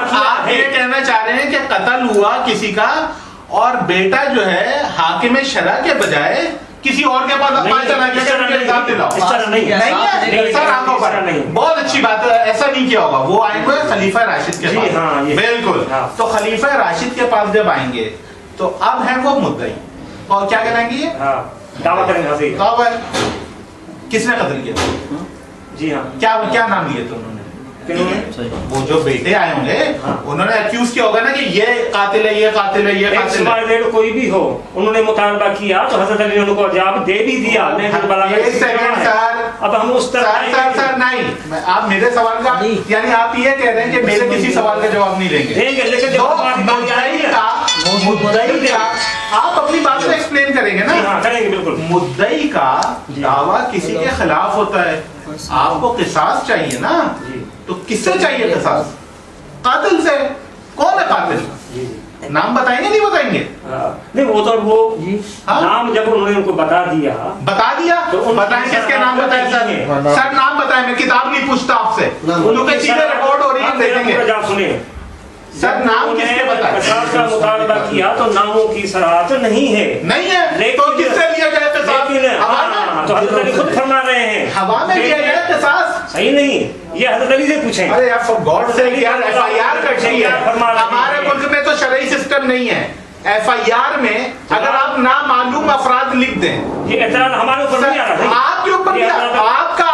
آپ یہ کہنا چاہ رہے ہیں کہ قتل ہوا کسی کا اور بیٹا جو ہے حاکم شرع کے بجائے کسی اور کے پاس اپنا چلا گیا کہ ان کے الزام دلاؤ. اس طرح نہیں ہے سر. آنکھوں پر بہت اچھی بات ہے، ایسا نہیں کیا ہوگا. وہ آئیں گے خلیفہ راشد کے پاس. بالکل. تو خلیفہ راشد کے پاس جب آئیں گے تو اب ہیں وہ مدعی اور کیا کریں گے دعویٰ کریں گے کس نے قتل کیا. جی ہاں. کیا نام لیے تھے انہوں نے؟ وہ جو بیٹے آئے ہوں گے انہوں نے ایکیوز کیا ہوگا نا کہ یہ قاتل ہے، یہ قاتل ہے، یہ قاتل ہے. کوئی بھی ہو انہوں نے مطالبہ کیا تو حضرت علی نے ان کو جواب دے بھی دیا. ایک سیکنڈ سر. اب ہم اس طرح سر نہیں آپ میرے سوال کا یعنی آپ یہ کہہ رہے ہیں کہ میرے کسی سوال کا جواب نہیں دیں گے. لیکن مدعی کا آپ اپنی بات کو ایکسپلین کریں گے نا. کریں گے بالکل. مدعی کا دعویٰ کسی کے خلاف ہوتا ہے، آپ کو قصاص چاہیے نا. تو کس سے چاہیے قصاص؟ कातिल से। कौन है कातिल? नाम बताएंगे नहीं बताएंगे? नहीं वो तो वो हाँ? नाम जब उन्होंने उनको बता दिया तो बताएं किसके नाम बताएं सर? सर नाम बताएं, मैं किताब नहीं पूछता आपसे, क्योंकि सीधे रिकॉर्ड हो रही है, देखेंगे। सुनिए सर नाम किसके बताएं? कसास का मुतालबा किया तो नामों की सराहत नहीं है। नहीं है तो किससे लिया जाए कसास? हवा में? तो हज़रत अली खुद फरमा रहे हैं हवा में लिया जाए कसास? सही नहीं, ये हज़रत अली से पूछें। अरे यार फॉर गॉड से यार एफआईआर कटी है। हमारे मुल्क में तो शरई सिस्टम नहीं है। एफआईआर में अगर आप नामालूम अफराद लिख दें, ये एतराज हमारे ऊपर नहीं आ रहा। आपके ऊपर नहीं आ रहा, आपका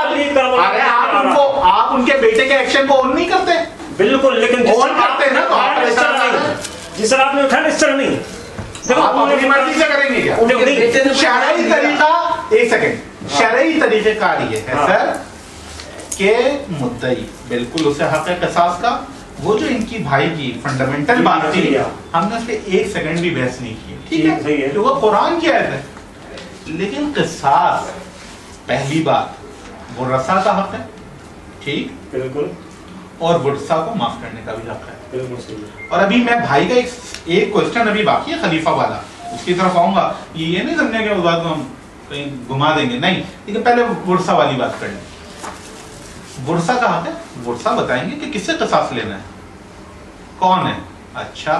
अरे आप उनके बेटे के एक्शन को ऑन नहीं करते? बिल्कुल, लेकिन ऑन करते हैं ना, तो आप जिस तरह आपने उठाया इस तरह नहीं। देखो आप अपनी मर्जी से करेंगे क्या? शरई तरीका, एक सेकंड, शरई तरीक़ेकार ये है सर के मुद्दई बिल्कुल उसे हक है कसास का। वो जो इनकी भाई की फंडामेंटल बात थी, हमने उस पर एक सेकंड भी बहस नहीं की, ठीक है, क्योंकि कुरान की आयत है। लेकिन कसास पहली बात बुरसा का हक है, ठीक, बिल्कुल, और बुरसा को माफ करने का भी हक है, बिल्कुल सही। और अभी मैं भाई का एक क्वेश्चन अभी बाकी है खलीफा वाला, उसकी तरफ आऊंगा। ये नहीं समझे कि उस बात को हम कहीं घुमा देंगे, नहीं, लेकिन पहले बुरसा वाली बात कर लें। बुरसा का हक है, बुरसा बताएंगे कि किससे कसास लेना है, कौन है। अच्छा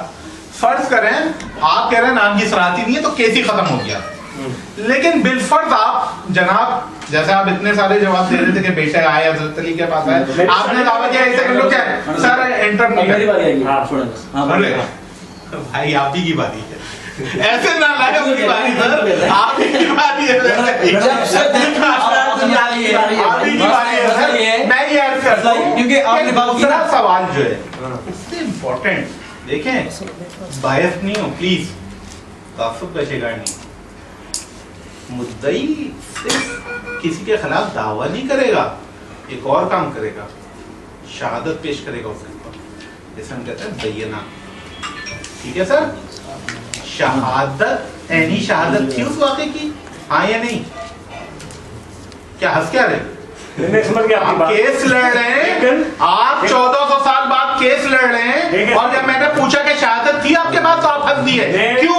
फर्ज करें आप कह रहे हैं नाम की सराहती नहीं है तो केस ही खत्म हो गया, लेकिन बिलफर्ज आप जनाब, जैसे आप इतने सारे जवाब दे रहे थे कि बेटे आए हज़रत अली के पास आए, आपने दावा किया ऐसे लोग क्या सर एंटर नहीं मेरी बारी आएगी। हाँ, अरे भाई आप ही की बारी है, ऐसे ना लाए अपनी बारी सर, आप ही की बारी है, आप ही की बारी है सर। मैं ये अर्ज करता हूं क्योंकि आपने बात की दूसरा सवाल जो है इससे इम्पोर्टेंट, देखें बायस नहीं हो प्लीज, तासुब का शिकार नहीं। मुद्दई सिर्फ किसी के खिलाफ दावा नहीं करेगा, एक और काम करेगा, शहादत पेश करेगा उसके ऊपर, जैसे हम कहते हैं बय्यना, ठीक है सर। शहादत ऐनी शहादत थी उस वाक़े की, हाँ या नहीं? क्या हंस क्या रहे? मैं समझ गया आपकी आप बात। केस लड़ रहे हैं, आप 1400 साल बाद केस लड़ रहे हैं, और जब मैंने पूछा कि शहादत थी आपके पास तो आप हंस दिए, क्यों?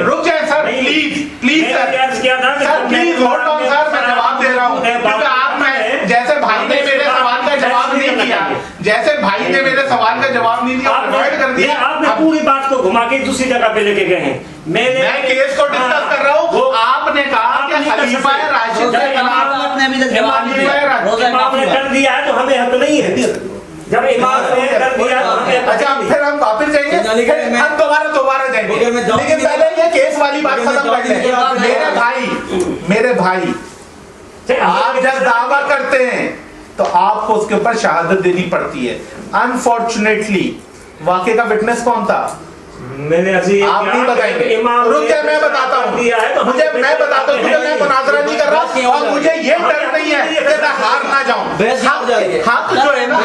रुक जाए sir please please sir, sir please hold on sir, मैं जवाब दे रहा हूँ, क्योंकि आपने जैसे भाई ने मेरे सवाल का जवाब नहीं दिया, जैसे भाई ने मेरे सवाल का जवाब नहीं दिया, अवॉइड कर दिया, आपने पूरी बात को घुमा के दूसरी जगह पे लेके गए हैं। मैं केस को डिस्कस कर रहा हूँ, आपने कहा कि खलीफा राशिद के खिलाफ इमाम ने कर दिया है तो हमें हक नहीं है। जब इमाम ने कर दिया तो हमें हक अच्छा नहीं है। फिर हम वापस जाएंगे, हम दोबारा जाएंगे, लेकिन पहले ये केस वाली बात खत्म कर लें। मेरे भाई आप जब दावा करते हैं तो आपको उसके ऊपर शहादत देनी पड़ती है। अनफॉर्चुनेटली वाकई का विटनेस कौन था? मैंने आप नहीं बताएंगे, रुक जाए मैं बताता हूँ, मुझे मैं बताता हूँ, मैं मुनाजरा नहीं कर रहा, और मुझे ये डर नहीं है कि मैं हार ना जाऊँ। हक जो है ना,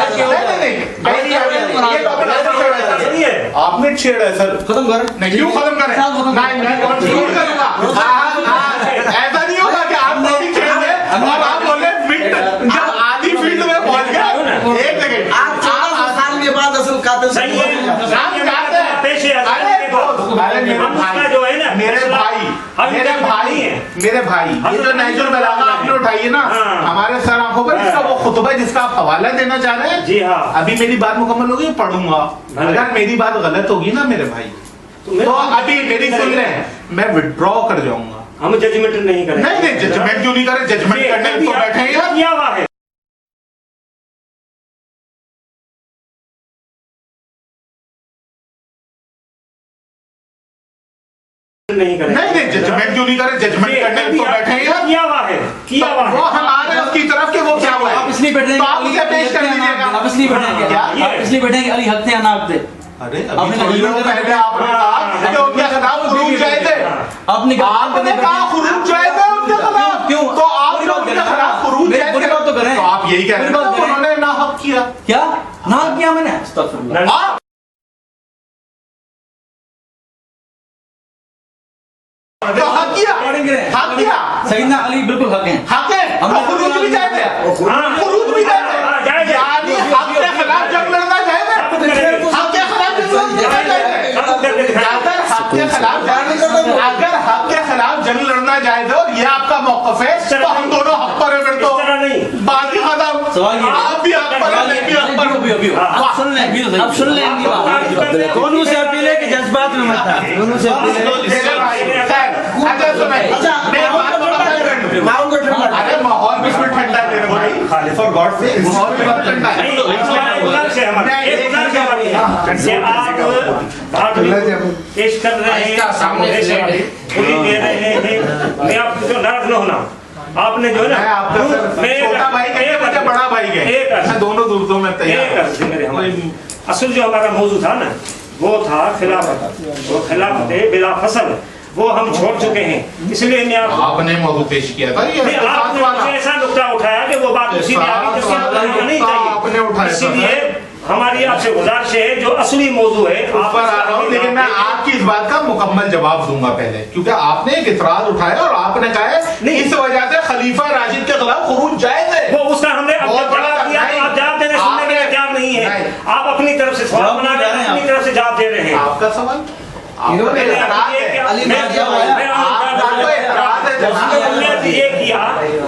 आपने छेड़ा है सर, खत्म कर। नहीं क्यों खत्म करें? नहीं मैं कंक्लूड करूंगा, ऐसा नहीं होगा कि आप नहीं छेड़ रहे और आप बोले फिट, जब आधी फील्ड में पहुंच गए, एक सेकंड, आप 14 साल के बाद असल कातिल सही है, मेरे भाई ये जो नहजुल बलागा आपने उठाई है ना हमारे सर आंखों पर, इसका वो खुतबा जिसका आप हवाला देना चाह रहे हैं, जी हाँ, अभी मेरी बात मुकम्मल होगी, पढ़ूंगा, अगर मेरी बात गलत होगी ना मेरे भाई तो अभी मेरी सुन लें, मैं विड्रॉ कर जाऊंगा। हम जजमेंट नहीं करें। नहीं जजमेंट क्यों नहीं करें? जजमेंट करने तो बैठे हैं किया हुआ है। नहीं करें। नहीं जजमेंट क्यों नहीं करें? जजमेंट करने तो बैठे हैं, किया हुआ है, किया हुआ है। वो हमारे उसकी तरफ के वो क्या हुआ है? आप इसलिए बैठे हैं, तो आप इसे पेश कर दीजिएगा। आप इसलिए बैठे क्या? आप इसलिए बैठे हैं कि अली हक थे या नाक थे। अरे अभी थोड़ी देर पहले आपने कहा कि उनके खिलाफ खुरूज जाए थे, आपने कहा खुरूज जाए थे उनके खिलाफ, क्यों? तो आप लोग उनके खिलाफ खुरूज जाए थे, तो करें, तो आप यही कह रहे हैं कि उन्होंने ना हक किया। क्या ना किया मैंने? अस्तगफिरुल्लाह। तो हक किया, हक किया, सैयदना अली बिल्कुल हक हैं, हक है, हम खुरूज भी जाए थे, खुरूज भी जाए थे, यानी हक के खिलाफ जंग लड़ना जाए थे, मौकफ है तो हम दोनों हक पर है, फिर तो इस तरह नहीं। बात ही खत्म। सवाल ये है। आप भी हक पर है, मैं भी हक पर हूं। अब सुन लें, अब सुन लें इनकी बात। दोनों से अपील है कि जज्बात में मत आए, दोनों से अपील है। अच्छा सुनिए, मैं बात अरे माहौल बिल्कुल ठंडा है मेरे भाई, फॉर गॉड से माहौल बिल्कुल ठंडा है। पेश कर रहे हैं, दे रहे हैं, मैं आप जो नाराज न होना, आपने जो है ना, मैं आपका सर छोटा भाई कहे, मुझे बड़ा भाई कहे, मैं दोनों दूर में तैयार। असल जो हमारा मौजूद था ना, वो था खिलाफत, वो खिलाफत बिला फसल, वो हम छोड़ चुके हैं, इसलिए मैं आपने मौजू पेश किया था, ये आपने मुझे ऐसा नुक्ता उठाया कि वो बात उसी में आ गई जिसके नहीं चाहिए, इसलिए हमारी आपसे गुजारिश है जो असली मौजू है ऊपर आ रहा हूँ, लेकिन मैं आपकी इस बात का मुकम्मल जवाब दूंगा पहले, क्योंकि आपने एक इतराज उठाया और आपने कहा है इस वजह से खलीफा राशिद के खिलाफ खुरूज जायज है। वो उसका हमने जवाब दिया, तो आप जवाब देने सुनने के लिए तैयार नहीं है, आप अपनी तरफ से सवाल बना रहे हैं, अपनी तरफ से जवाब दे रहे हैं। आपका सवाल हमने ये किया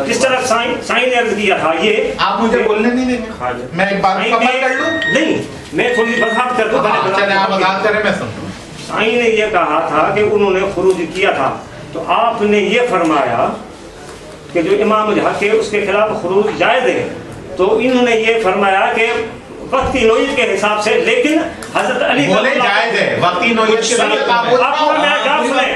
जिस तरह साईं ने अर्ज किया था, ये आप मुझे बोलने नहीं देंगे, मैं एक बात मुकम्मल कर लूं? नहीं, मैं थोड़ी वजाहत कर दूं। चलिए आप वजाहत करें, मैं सुन लूं। साईं ने ये कहा था कि उन्होंने खुरूज किया था, तो आपने ये फरमाया कि जो इमाम हक है उसके खिलाफ खुरूज जायज है, तो इन्होंने ये फरमाया कि वक्ती नोयत के हिसाब से, लेकिन हजरत अली बोले जायज है वक्ती नोयत के लिए, आप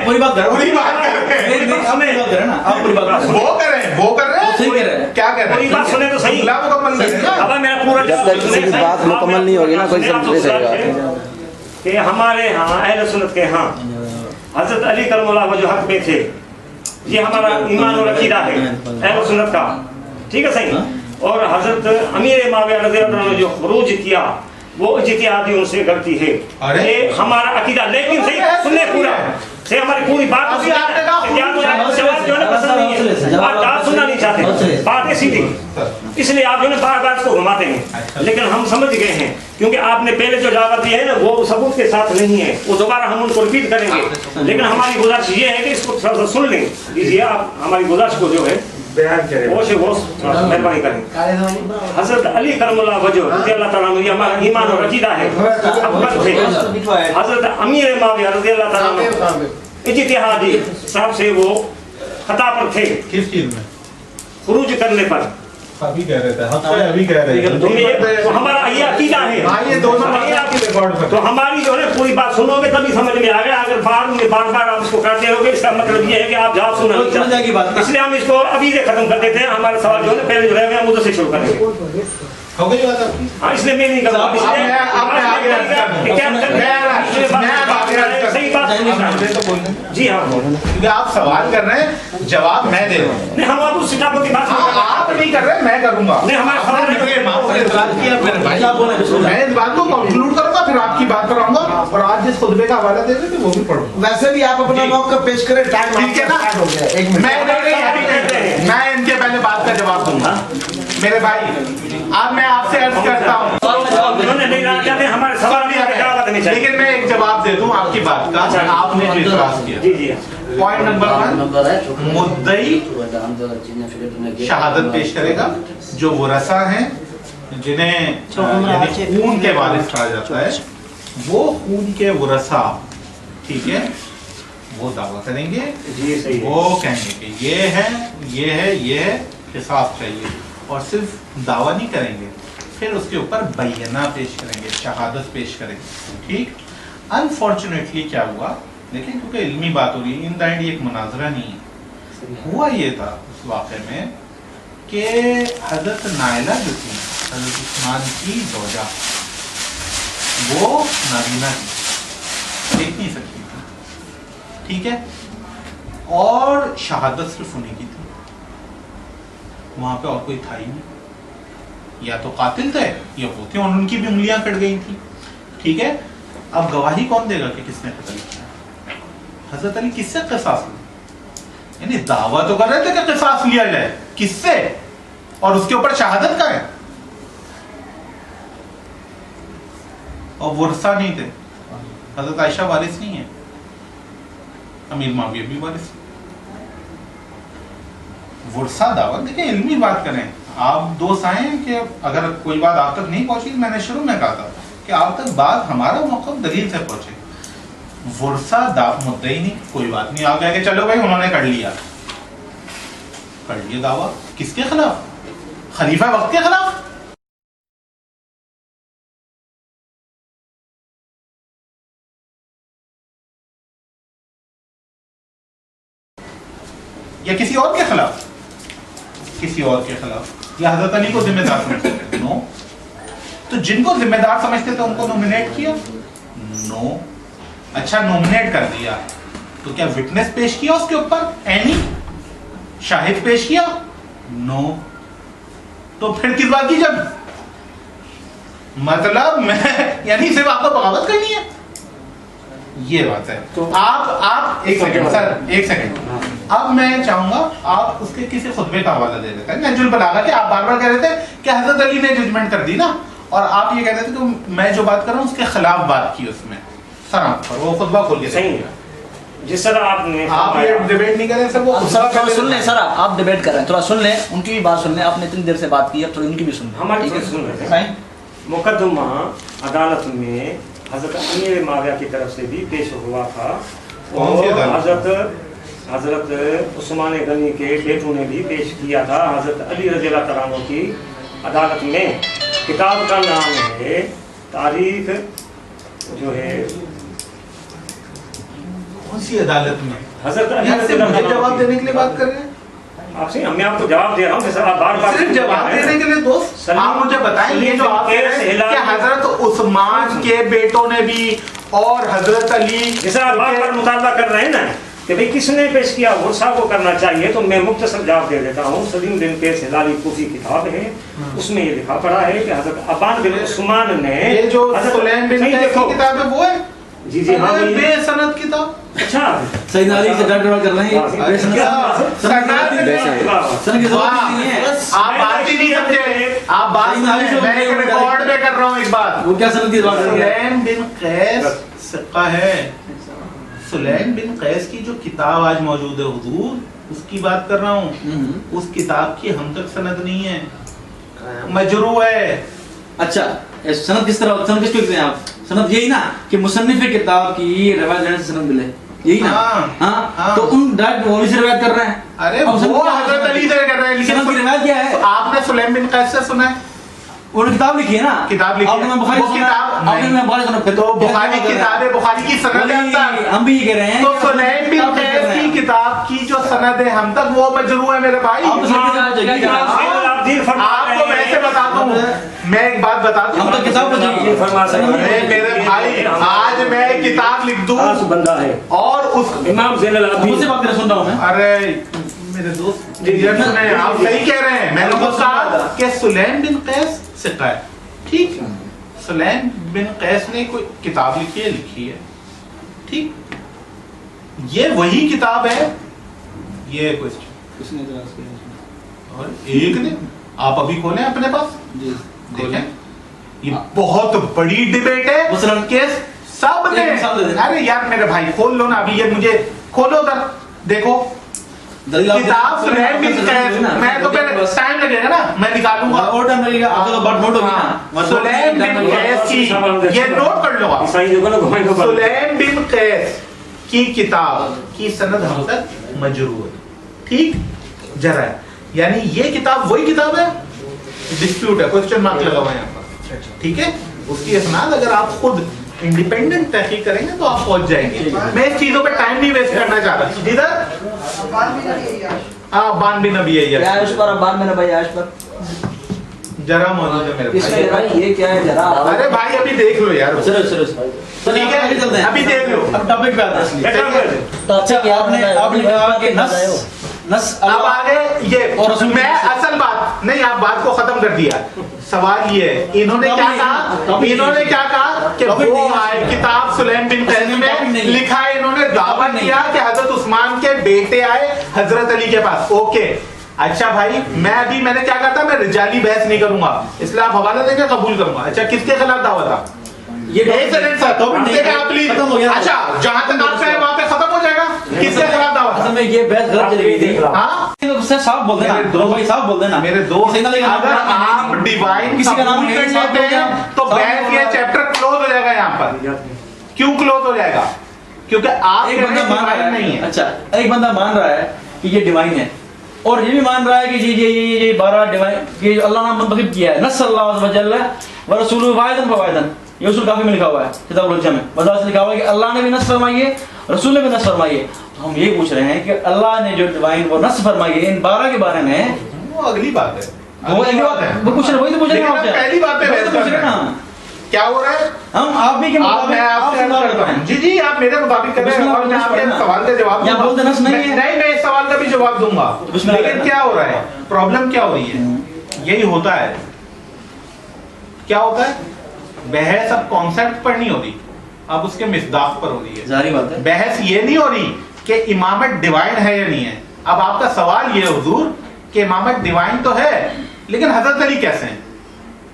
पूरी बात कर पूरी बात कर रहे हैं ना, आप पूरी बात वो कर रहे हैं, वो कर रहे हैं, सही कह रहे हैं, क्या कर रहे हैं, पूरी बात सुने तो सही, मुकम्मल करें ना। अब मेरा पूरा जब तक किसी की बात मुकम्मल नहीं होगी ना, कोई समझ नहीं कि हमारे यहाँ अहले सुन्नत के यहाँ हजरत अली करमुल्लाह वजह हक पे थे, ये हमारा ईमान और अकीदा है अहले सुन्नत का, ठीक है सही। और हजरत अमीर माविया रज़ी अल्लाह अन्हु ने जो खुरूज किया वो इज्तिहादी उनसे गलती है, ये हमारा अकीदा, लेकिन सही सुनने पूरा से हमारी पूरी बात होती है, जवाब जो है पसंद नहीं है, आप सुनना नहीं चाहते, बात है सीधी, इसलिए आप जो है बार बार इसको घुमाते हैं, लेकिन हम समझ गए हैं, क्योंकि आपने पहले जो दावत दी है ना वो सबूत के साथ नहीं है, वो दोबारा हम उनको रिपीट करेंगे, लेकिन हमारी गुजारिश ये है कि इसको थोड़ा सा सुन लें, लीजिए आप हमारी गुजारिश को जो है वो से वो मेहरबानी करें। हजरत अली करमुल्लाह वजह रज़ी अल्लाह ताला अन्हु, ये हमारा ईमान और अकीदा है, हजरत अमीर माविया रज़ी अल्लाह ताला अन्हु इज्तिहादी साहब से वो खता पर थे, किस चीज में? खुरूज करने पर, अभी कह रहे थे, अभी कह रहे थे, तो हमारा ये अकीदा है, ये दोनों तो हमारी जो है पूरी बात सुनोगे तभी समझ में आ गया, अगर बार बार आप इसको करते रहोगे इसका मतलब ये है कि आप जवाब सुनना नहीं चाहते, इसलिए हम इसको अभी से खत्म कर देते हैं, हमारे सवाल जो है पहले जो है हम उधर से शुरू करेंगे। हो गई बात आपकी? हाँ, इसलिए मैं नहीं करूँगा, सही बात जी हाँ, क्योंकि आप सवाल कर रहे हैं, जवाब मैं दे रहा हूँ। नहीं हम आप उस किताबों की बात आप नहीं कर रहे, मैं करूंगा। नहीं, हमारा सवाल मैं इस बात को कंक्लूड करूंगा, फिर आपकी बात पर आऊंगा, और आज जिस खुतबे का हवाला दे रहे थे वो भी पढ़ूंगा। वैसे भी आप अपना मौक़िफ़ पेश करें, टाइम ठीक है ना? हो गया, एक मिनट। मैं इनके पहले बात का जवाब दूंगा। मेरे भाई, अब मैं आपसे अर्ज करता हूँ, हमारे सवाल लेकिन मैं एक जवाब दे दूं आपकी बात का, आपने जो इतराज किया। जी जी, पॉइंट नंबर 1, मुद्दई शहादत पेश करेगा, जो वरसा हैं जिन्हें यानी खून के वारिस कहा जाता है, वो खून के वरसा, ठीक है, वो दावा करेंगे, जी सही, वो कहेंगे कि ये है, ये है, ये है, किसास चाहिए, और सिर्फ दावा नहीं करेंगे, फिर उसके ऊपर बयाना पेश करेंगे, शहादत पेश करेंगे, ठीक। अनफॉर्चुनेटली क्या हुआ, देखिए, क्योंकि इल्मी बात हो रही है, इन द एंड एक मुनाजरा नहीं है, हुआ ये था उस वाक़े में कि हजरत नायला जो थी, हजरत उस्मान की ज़ौजा, वो नाबीना थी, देख नहीं सकती थी, ठीक है, और शहादत सिर्फ उन्हीं की थी, वहां पे और कोई था ही नहीं, या तो कातिल थे या वो थे, और उनकी भी उंगलियां कट गई थी, ठीक है। अब गवाही कौन देगा कि किसने कत्ल किया? हजरत अली किससे क़िसास लिया? यानी दावा तो कर रहे थे कि क़िसास लिया जाए, किससे, और उसके ऊपर शहादत का है, और वरसा नहीं थे, हजरत आयशा वारिस नहीं है, अमीर माविया भी वारिस, वर्षा दावा, देखिए इल्मी बात करें, आप दोस्त आए हैं कि अगर कोई बात आप तक नहीं पहुंची, मैंने शुरू में कहा था कि आप तक बात हमारा मौक़िफ़ दलील से पहुंचे। वर्षा दावा मुद्दा ही नहीं, कोई बात नहीं, आप कहेंगे चलो भाई उन्होंने कर लिया दावा, किसके खिलाफ? खलीफा वक्त के खिलाफ? या किसी और के खिलाफ? किसी और के खिलाफ, या हजरत अली को जिम्मेदार समझते थे? नो। तो जिनको जिम्मेदार समझते थे उनको नॉमिनेट किया? नो। अच्छा नॉमिनेट कर दिया तो क्या विटनेस पेश किया उसके ऊपर? एनी शाहिद पेश किया? नो। तो फिर किस बात की जब? मतलब मैं यानी सिर्फ आपको बगावत करनी है, ये बात है। तो आप एक सेकंड सर, एक सेकंड, अब मैं चाहूंगा आप उसके किसी खुतबे का हवाला दे देते हैं, नहजुल बलागा के आप बार बार कह रहे थे कि हजरत अली ने जजमेंट कर दी ना, और आप ये कह रहे थे कि मैं जो बात कर रहा हूँ उसके खिलाफ बात की उसमें। सर आप वो खुतबा खोल के सही है जी सर, आपने आप ये डिबेट नहीं कर रहे सर, वो सर सुन लें सर, आप डिबेट कर रहे हैं, थोड़ा सुन लें, उनकी भी बात सुन लें, आपने इतनी देर से बात की, अब थोड़ी उनकी भी सुन लें। हमारी बात सुन रहे हैं। मुकदमा अदालत में हजरत अमीर माविया की तरफ से भी पेश हुआ था, और हजरत उस्मान गनी के बेटों ने भी पेश किया था हजरत अली रज़ियल्लाहु तआला अन्हु की अदालत में। किताब का नाम है तारीख, जो है कौन सी अदालत में? हजरत अली मुझे जवाब देने के लिए बात कर रहे हैं आपसे, मैं आपको जवाब दे रहा हूँ सर, आप बार बार सिर्फ जवाब देने के लिए दोस्त, आप मुझे बताएं ये जो आप कह रहे हैं कि हजरत उस्मान के बेटों ने भी और हजरत अली, जैसे आप बार बार मुतालबा कर रहे हैं ना कि भाई किसने पेश किया, वर्षा को करना चाहिए, तो मैं मुख्तसर जवाब दे देता हूँ। सलीम बिन कैस हिलाली कूफी किताब है, उसमें ये लिखा पड़ा है कि हजरत अब्बान बिन उस्मान ने, ये जो सुलैम बिन कैस की किताब है वो है जी जी हाँ, बेसनद किताब। अच्छा सईद अली से डर कर रहे हैं, आप बात ही नहीं समझे, आप बात समझे, मैं एक रिकॉर्ड में कर रहा हूँ एक बात। वो क्या सनद की बात कर रहे हैं? सुलैम बिन कैस सिक्का है, सुलैम बिन कैस की जो किताब आज मौजूद है हुजूर, उसकी बात कर रहा हूँ। उस किताब की हम तक सनद नहीं है, मजरू है। अच्छा सनद किस तरह, सनद किसको कहते हैं आप? सनद यही ना कि मुसन्निफ किताब की रिवायत लेने से सनद मिले, यही ना? हाँ। तो उन डायरेक्ट मौलवी से रिवायत कर रहे हैं। अरे वो हजरत अली से कर रहे हैं, सनद की रिवायत क्या है? आपने सुलैम बिन कैस से सुना है? उन्होंने किताब लिखी है ना, किताब लिखी है, बुखारी किताब आपने मैं बुखारी सुना, तो बुखारी किताब है, बुखारी की सनद है, हम भी ये कह रहे हैं। तो सुलैम बिन कैस की किताब की जो सनद है हम तक, वो मजरू है मेरे भाई। आपको वैसे बता दूं, मैं एक बात बता दूं, हम तो किताब मेरे भाई आज मैं किताब लिख दूं बंदा है और उस इमाम ज़ैनुल आबिदीन मुझसे बात कर सुन रहा हूं मैं। अरे मेरे दोस्त सुने, आप सही कह रहे हैं, मैंने तो कहा कि सुलैम बिन कैस सिक्का है, ठीक। सुलैम बिन कैस ने कोई किताब लिखी है, ठीक, ये वही किताब है, ये क्वेश्चन और एक ने आप अभी खोलें अपने पास देखें, ये बहुत बड़ी डिबेट है कि सब ने, अरे यार मेरे भाई खोल लो ना अभी, ये मुझे खोलो उधर देखो किताब सुलैम बिन कैस, मैं तो फिर टाइम लगेगा ना, मैं निकालूंगा और टाइम लगेगा, आप तो बात नोट होगी ना। सुलैम बिन कैस की, ये नोट कर लो आप, सुलैम बिन कैस की किताब की सनद हम तक मजरू है, ठीक। जरा यानी ये किताब वही किताब है, डिस्प्यूट है, क्वेश्चन मार्क लगा हुआ है यहाँ पर, ठीक है। उसकी इसनाद अगर आप खुद इंडिपेंडेंट तहकीक करेंगे तो आप पहुंच जाएंगे। मैं इस चीजों पे टाइम नहीं वेस्ट करना चाहता। इधर बान भी नबी है क्या है उस पर, बान में नबी है उस पर, जरा मौजूद है मेरे भाई, ये क्या है जरा? अरे भाई अभी देख लो यार, ठीक है अभी देख लो, अब टॉपिक पे आते हैं। तो अच्छा कि आपने कहा कि नस अब आगे ये, और मैं असल बात नहीं, आप बात को खत्म कर दिया। सवाल ये है, इन्होंने क्या कहा कि वो आए किताब सुलैम बिन कैस में लिखा है, इन्होंने दावा किया कि हजरत उस्मान के बेटे आए हजरत अली के पास, ओके। अच्छा भाई मैंने क्या कहा था, मैं रिजाली बहस नहीं करूंगा, इसलिए आप हवाला देंगे कबूल करूंगा। अच्छा किसके खिलाफ दावा था? ये एक सेकंड सर, तो आप प्लीज, अच्छा जहां तक आप कहे वहां पे खत्म हो जाएगा, किसके खिलाफ दावा असल था? में ये बहस गलत चली गई थी। हाँ? तो उससे साफ बोल देना, मेरे दो भाई साफ बोल देना। मेरे दोस्त, किसी का लेकिन अगर आप डिवाइन किसी का नाम कबूल नहीं, कर साफ लेते बोल देना। हैं तो साफ बहस बोल ये देना। चैप्टर क्लोज हो जाएगा यहाँ पर। क्यों क्लोज हो जाएगा? क्योंकि आप एक बंदा मान रहा नहीं है, है। अच्छा एक बंदा मान रहा है कि ये डिवाइन है, और ये भी मान रहा है कि ये 12 डिवाइन कि अल्लाह ने मुंतखब किया है, नस्सल्लाहु अलैहि वजल्ल व रसूलुहु वाहिदन फवाहिदन, ये उसूल काफी में लिखा हुआ है, किताबुल हुज्जा में वजाहत से लिखा हुआ है कि अल्लाह ने भी नस्ब फरमाई है, रसूल ने भी नस्ब फरमाई है। हम ये पूछ रहे हैं कि अल्लाह ने जो डिवाइन वो नस्ब फरमाई है इन 12 के बारे में, वो अगली बात है, वो अगली बात है, वो पूछ रहे, वही तो पूछ रहे हैं लेकिन आपसे। हम पहली बात पे वही बहस तो पूछ कर रहे रहे हैं हैं। ना। क्या हो रहा है? हम आप भी के मैं आपसे अर्ज करता हूं। जी जी, आप मेरे मुताबिक कर रहे हैं और मैं आपके सवाल का जवाब यहाँ बोलते नस नहीं है। नहीं, मैं इस सवाल का भी जवाब दूंगा। बिस्मिल्लाह लेकिन करना। क्या हो रहा है, प्रॉब्लम क्या हो रही है? यही होता है, क्या होता है, बहस अब कॉन्सेप्ट पर नहीं हो रही, अब उसके मिसदाक पर हो रही है। जारी बात है। बहस ये नहीं हो रही कि इमामत डिवाइन है या नहीं है। अब आपका सवाल ये हुजूर कि इमामत डिवाइन तो है, लेकिन हजरत अली कैसे हैं?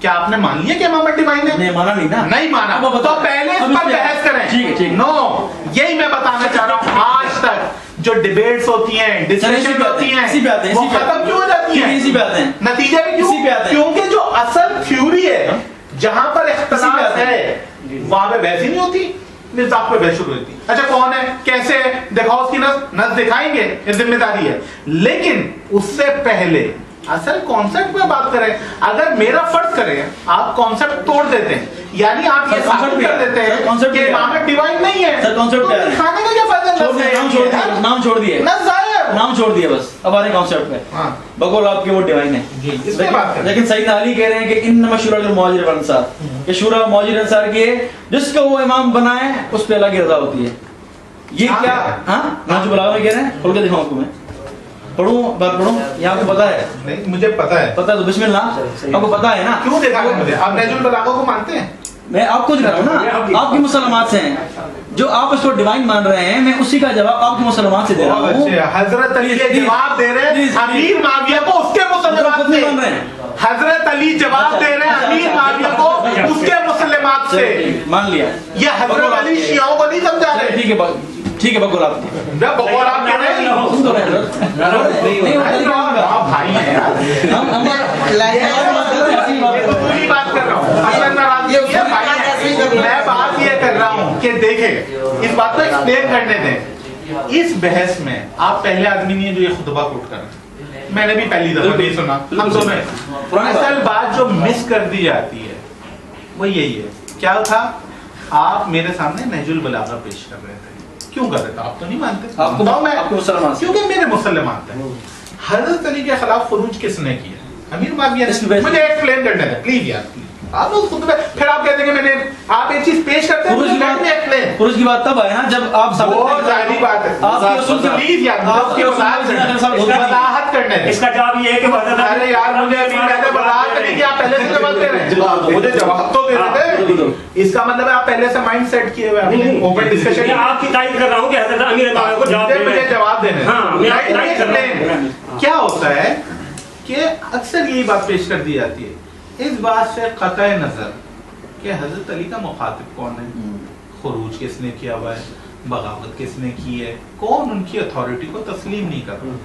क्या आपने मान लिया कि इमामत डिवाइन है? नहीं माना नहीं ना, नहीं माना, अब तो पहले इस पर बहस करें। ठीक है, ठीक है। नो, यही मैं बताना चाह रहा हूं। आज तक जो डिबेट्स होती हैं, डिस्कशन होती हैं, इसी पे आते हैं, वो इसी पे खत्म क्यों हो जाती हैं? इसी पे आते हैं, नतीजे में इसी पे आते क्यों? हैं। क्योंकि जो असल थ्योरी है, जहां पर इसी पे इख्तिलाफ आते हैं। है, वहां पे बहस ही नहीं होती, मिजाक पे बहस शुरू होती। अच्छा कौन है, कैसे है, दिखाओ उसकी नस दिखाएंगे, ये जिम्मेदारी है। लेकिन उससे पहले असल कॉन्सेप्ट पे बात करें। अगर मेरा फर्ज करें, आप कॉन्सेप्ट तोड़ देते हैं, यानी आप ये सर, concept साबित क्या कर है? देते सर, हैं concept कि क्या है? इमामत डिवाइन नहीं है। सर, concept तो क्या है? दिखाने का क्या फायदा? छोड़ दिए, नाम छोड़ दिए, नाम छोड़ दिए, नस गायब। नाम छोड़ दिए, बस अब आ रहे कॉन्सेप्ट पे। हाँ। बगौल आपके वो डिवाइन है जी, इस पे बात करें। लेकिन सईदना अली कह रहे हैं कि इन्नमा शुरा मुहाजिर वल अंसार, कि शुरा मुहाजिर अंसार की है, जिसको वो इमाम बनाए उस पे अल्लाह की रजा होती है। ये हाँ, क्या? है। हाँ, नाजु बलागा में कह रहे हैं, खोल के दिखाऊं आपको मैं, पढ़ूं बात पढ़ूं, ये आपको पता है? नहीं, मुझे पता है। पता है तो बिस्मिल्लाह, आपको पता है ना? क्यों देखा है मुझे? आप नजुल बलागा को मानते हैं? मैं आपको दिखा रहा हूँ ना, आपकी मुसलमात से हैं, जो आप उसको डिवाइन मान रहे हैं, मैं उसी का जवाब आपकी मुसलमात से दे रहा बहुत हूँ। अच्छे। हजरत अली ये Please, जवाब दे रहे हैं please, अमीर माविया को उसके मुसलमात खुद नहीं से। मान रहे हैं। हजरत अली जवाब दे रहे हैं अच्छा, अमीर अच्छा, माविया अच्छा, को अच्छा, उसके मुसलमात से। मान लिया। ये हजरत अली शियाओं को नहीं समझा रहे। ठीक है, ठीक है, बगौल आप मैं बगौर आप कह रहे हैं। सुन तो रहे हैं। नहीं आप भाई हैं यार। हम ये तो पूरी बात कर रहा हूँ। असल नाराजगी है, भाई हैं। मैं बात ये कर रहा हूँ कि देखें, इस बात को एक्सप्लेन करने दें। इस बहस में आप पहले आदमी नहीं है जो ये खुतबा कोट कर रहे हैं। मैंने भी पहली दफा नहीं सुना, हम दोनों। असल बात जो मिस कर दी जाती है वो यही है। क्या था, आप मेरे सामने नहजुल बलागा पेश कर रहे थे। क्यों कर रहे थे? आप तो नहीं मानते। आपको बताओ मैं आपको मुसलमान से। क्योंकि मेरे मुसलमान थे। हजरत अली के खिलाफ खुरूज किसने किया? अमीर माविया ने। मुझे एक्सप्लेन करने दें प्लीज यार, प्लीज। आप लोग खुद में फिर आप कहते हैं कि मैंने, आप एक चीज पेश करते हैं, खुरूज की बात, एक्सप्लेन। खुरूज की बात तब आए ना जब आप साबित वो नहीं कर जाहिर बात है। आपके रसूल के प्लीज यार, आपके रसूल के वजाहत करने दें। इसका जवाब ये है कि अरे यार, मुझे अभी मैंने वजाहत करनी कि आप पहले से जवाब दे रहे हैं। मुझे जवाब तो दे रहे थे। इसका मतलब है आप पहले से माइंड सेट किए हुए हैं ओपन डिस्कशन। मैं आपकी तारीफ कर रहा हूँ कि हजरत अमीर माविया को जवाब देना मुझे है। जवाब देने हाँ, मैं आपकी तारीफ कर रहा हूँ। क्या होता है कि अक्सर यही बात पेश कर दी जाती है, इस बात से कतई नजर कि हजरत अली का मुखातिब कौन है, खुरूज किसने किया हुआ है, बगावत किसने की है, कौन उनकी अथॉरिटी को तस्लीम नहीं कर रहा।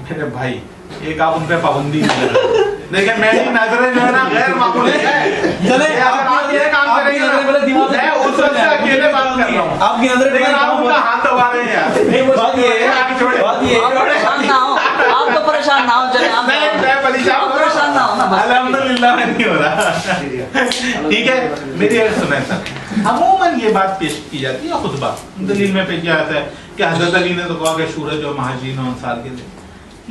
मेरे भाई, एक आप उन पे पाबंदी नहीं कर रहे। लेकिन मेरी नजरें जो है ना गैर मामूली है। चले, अगर आप ये काम आपकी करेंगे नजरें पहले दिमाग से- मैं उस वक्त से अकेले बात कर रहा हूँ। आपकी नजरें लेकिन पहले आप काम उनका हो- हाथ दबा रहे हैं यार। नहीं, वो बात ये है, आप छोड़े। बात ये है। आप परेशान ना हो, आप तो परेशान ना हो, चले आप मैं परेशान आप परेशान ना हो ना, बस। अल्हम्दुलिल्लाह मैं नहीं हो रहा। ठीक है, मेरी एक सुने सर। अमूमन ये बात पेश की जाती है खुतबा दलील में पेश किया जाता है कि हजरत अली ने तो कहा कि सूरज और महाजीन और अंसार के लिए।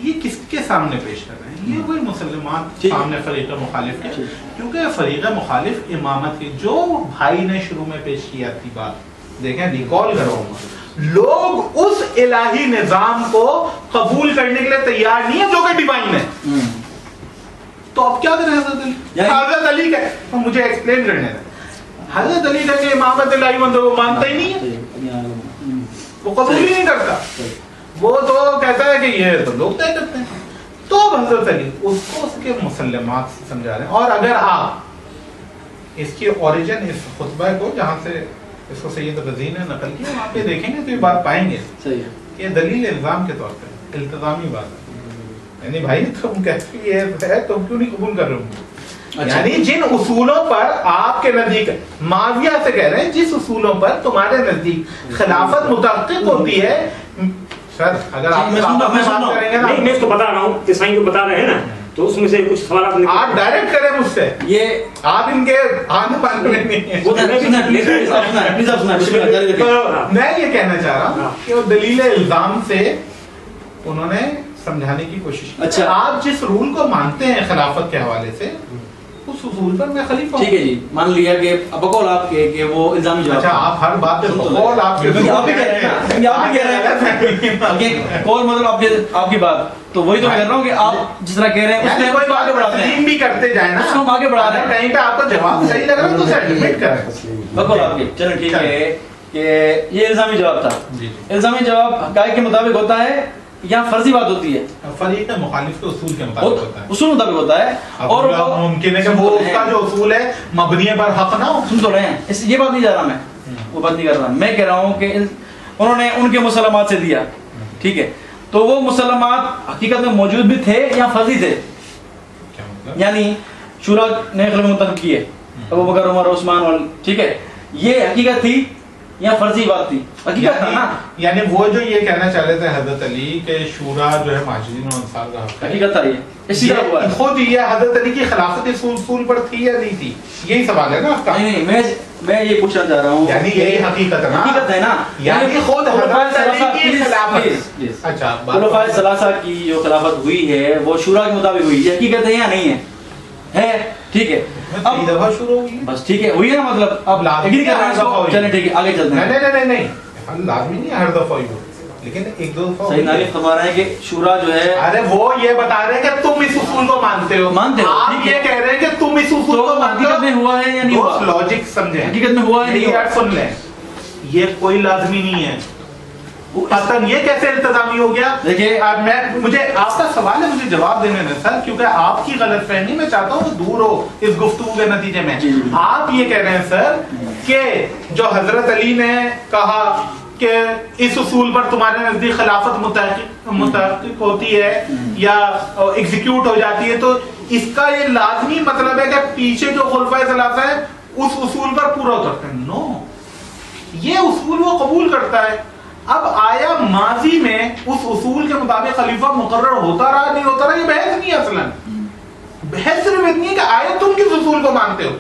ये किसके सामने पेश कर रहे हैं? ये वही मुसलमान सामने फरीक मुखालिफ के, क्योंकि फरीक मुखालिफ इमामत के जो भाई ने शुरू में पेश किया थी बात, देखें रिकॉल करूंगा, लोग उस इलाही निजाम को कबूल करने के लिए तैयार नहीं है जो कि डिवाइन है। तो अब क्या करें हजरत अली? हजरत अली का तो मुझे एक्सप्लेन करने दें। हजरत अली का इमामत इलाही वो मानता ही नहीं है, वो कबूल ही नहीं करता। वो तो कहता है कि ये तो लोग तय करते हैं। तो अब हजरत अली उसको उसके मुसल्लमात समझा रहे हैं। और अगर आप इसकी ओरिजिन इस खुतबा को जहां से इसको सैयद रज़ी ने नकल किया, वहाँ पे देखेंगे तो ये बात पाएंगे। सही है। ये दलील इल्ज़ाम के तौर पे इल्तिज़ामी बात है, यानी भाई तुम कहते ये है तुम क्यों नहीं कबूल कर रहे हो? अच्छा। यानी जिन उसूलों पर आपके नजदीक, माविया से कह रहे हैं जिस उसूलों पर तुम्हारे नजदीक खिलाफत मुतहक्किक होती है, सर अगर आप बात करेंगे ना, नहीं मैं इसको बता रहा हूँ कि साईं जो बता रहे हैं ना, तो उसमें से कुछ सवाल आप डायरेक्ट करें मुझसे, ये आप इनके आने वाले में नहीं है। वो तो मैं भी सुना, प्लीज आप सुना, बिस्मिल्लाह, जारी रखिए। तो मैं ये कहना चाह रहा हूँ कि वो दलील इल्जाम से उन्होंने समझाने की कोशिश की। अच्छा। आप जिस रूल को मानते हैं खिलाफत के हवाले से, उस उसूल पर मैं खलीफा ठीक है जी, मान लिया कि बकौल आपके कि वो इल्जामी जवाब। अच्छा, आप हर बात पे बकौल आपके क्योंकि आप भी कह रहे हैं ना, क्योंकि आप भी कह रहे हैं कौल मतलब आपकी बात, तो वही तो मैं कर रहा हूँ कि आप जिस तरह कह रहे हैं उसमें कोई आगे बढ़ाते हैं, भी करते जाए ना, उसको हम आगे बढ़ा रहे हैं। कहीं पे आपको जवाब सही लग रहा है तो उसे एडमिट करें। बकौल आपके, चलो ठीक है कि ये इल्जामी जवाब था। जी। इल्जामी जवाब हक़ाइक़ के मुताबिक होता है या फर्जी बात होती है? फरीक मुखालिफ के उसूल के मुताबिक होता है, उसूल मुताबिक होता है। और और मुमकिन है कि वो उसका जो उसूल है मबनी पर हक ना हो। सुन तो रहे हैं, इस ये बात नहीं जा रहा मैं, वो बात नहीं कर रहा मैं, कह रहा हूँ कि उन्होंने उनके मुसलमात से दिया, ठीक है, तो वो मुसलमात हकीकत में मौजूद भी थे या फर्जी थे? क्या मतलब? यानी शूरा ने खलीफा मुंतखब किए, अबू बकर, उमर, उस्मान, ठीक है, ये हकीकत थी या फर्जी बात थी? हकीकत था ना। यानी वो जो ये कहना चाह रहे थे हजरत अली के शूरा जो है मुहाजिरीन और अंसार का हक है, हकीकत था ये, इसी तरह हुआ है। खुद ये हजरत अली की खिलाफत इस उसूल पर थी या नहीं थी, यही सवाल है ना आपका? नहीं मैं ये पूछना चाह रहा हूँ, यानी यही हकीकत है ना, हकीकत है ना, यानी खुद हजरत अली की खिलाफत। प्लीज, अच्छा, खुलफाए सलासा की जो खिलाफत हुई है वो शूरा के मुताबिक हुई है, हकीकत है या नहीं है? है, ठीक है। अब दफा शुरू हुई है, बस ठीक है, हुई है ना, मतलब अब लाज़मी एग्री कर रहे हैं हर दफा इसको, हुई। चलें ठीक है, आगे चलते हैं। नहीं लाजमी नहीं हर दफा हुई हो, लेकिन एक दो दफा सही नारिफ फरमा रहे हैं कि शूरा जो है, अरे वो ये बता रहे हैं कि तुम इस उसूल को मानते हो, आप ठीक ये है। कह रहे हैं कि तुम इस उसूल तो को मानते हो। हकीकत में हुआ है या नहीं हुआ? लॉजिक समझे, हकीकत में हुआ है नहीं मेरी हुआ? बात सुन ले, ये कोई लाजमी नहीं है। पता नहीं ये कैसे इंतजामी हो गया। देखिए, मैं मुझे आपका सवाल है, मुझे जवाब देने दें सर, क्योंकि आपकी गलतफहमी मैं चाहता हूँ कि दूर हो इस गुफ्तगू के नतीजे में। जी, जी। आप ये कह रहे हैं सर कि जो हजरत अली ने कहा कि इस उसूल पर तुम्हारे नजदीक खिलाफत मुतहक्किक होती है या एग्जीक्यूट हो जाती है, तो इसका ये लाजमी मतलब है कि पीछे जो खुलफाए सलासा है उस उसूल पर पूरा उतरता है? नो, ये उसूल वो कबूल करता है। अब आया माजी में उस उसूल के मुताबिक खलीफा मुकर्रर होता रहा नहीं होता रहा, ये बहस नहीं है। असलन बहस सिर्फ इतनी है कि आया तुम किस उसूल को मानते हो,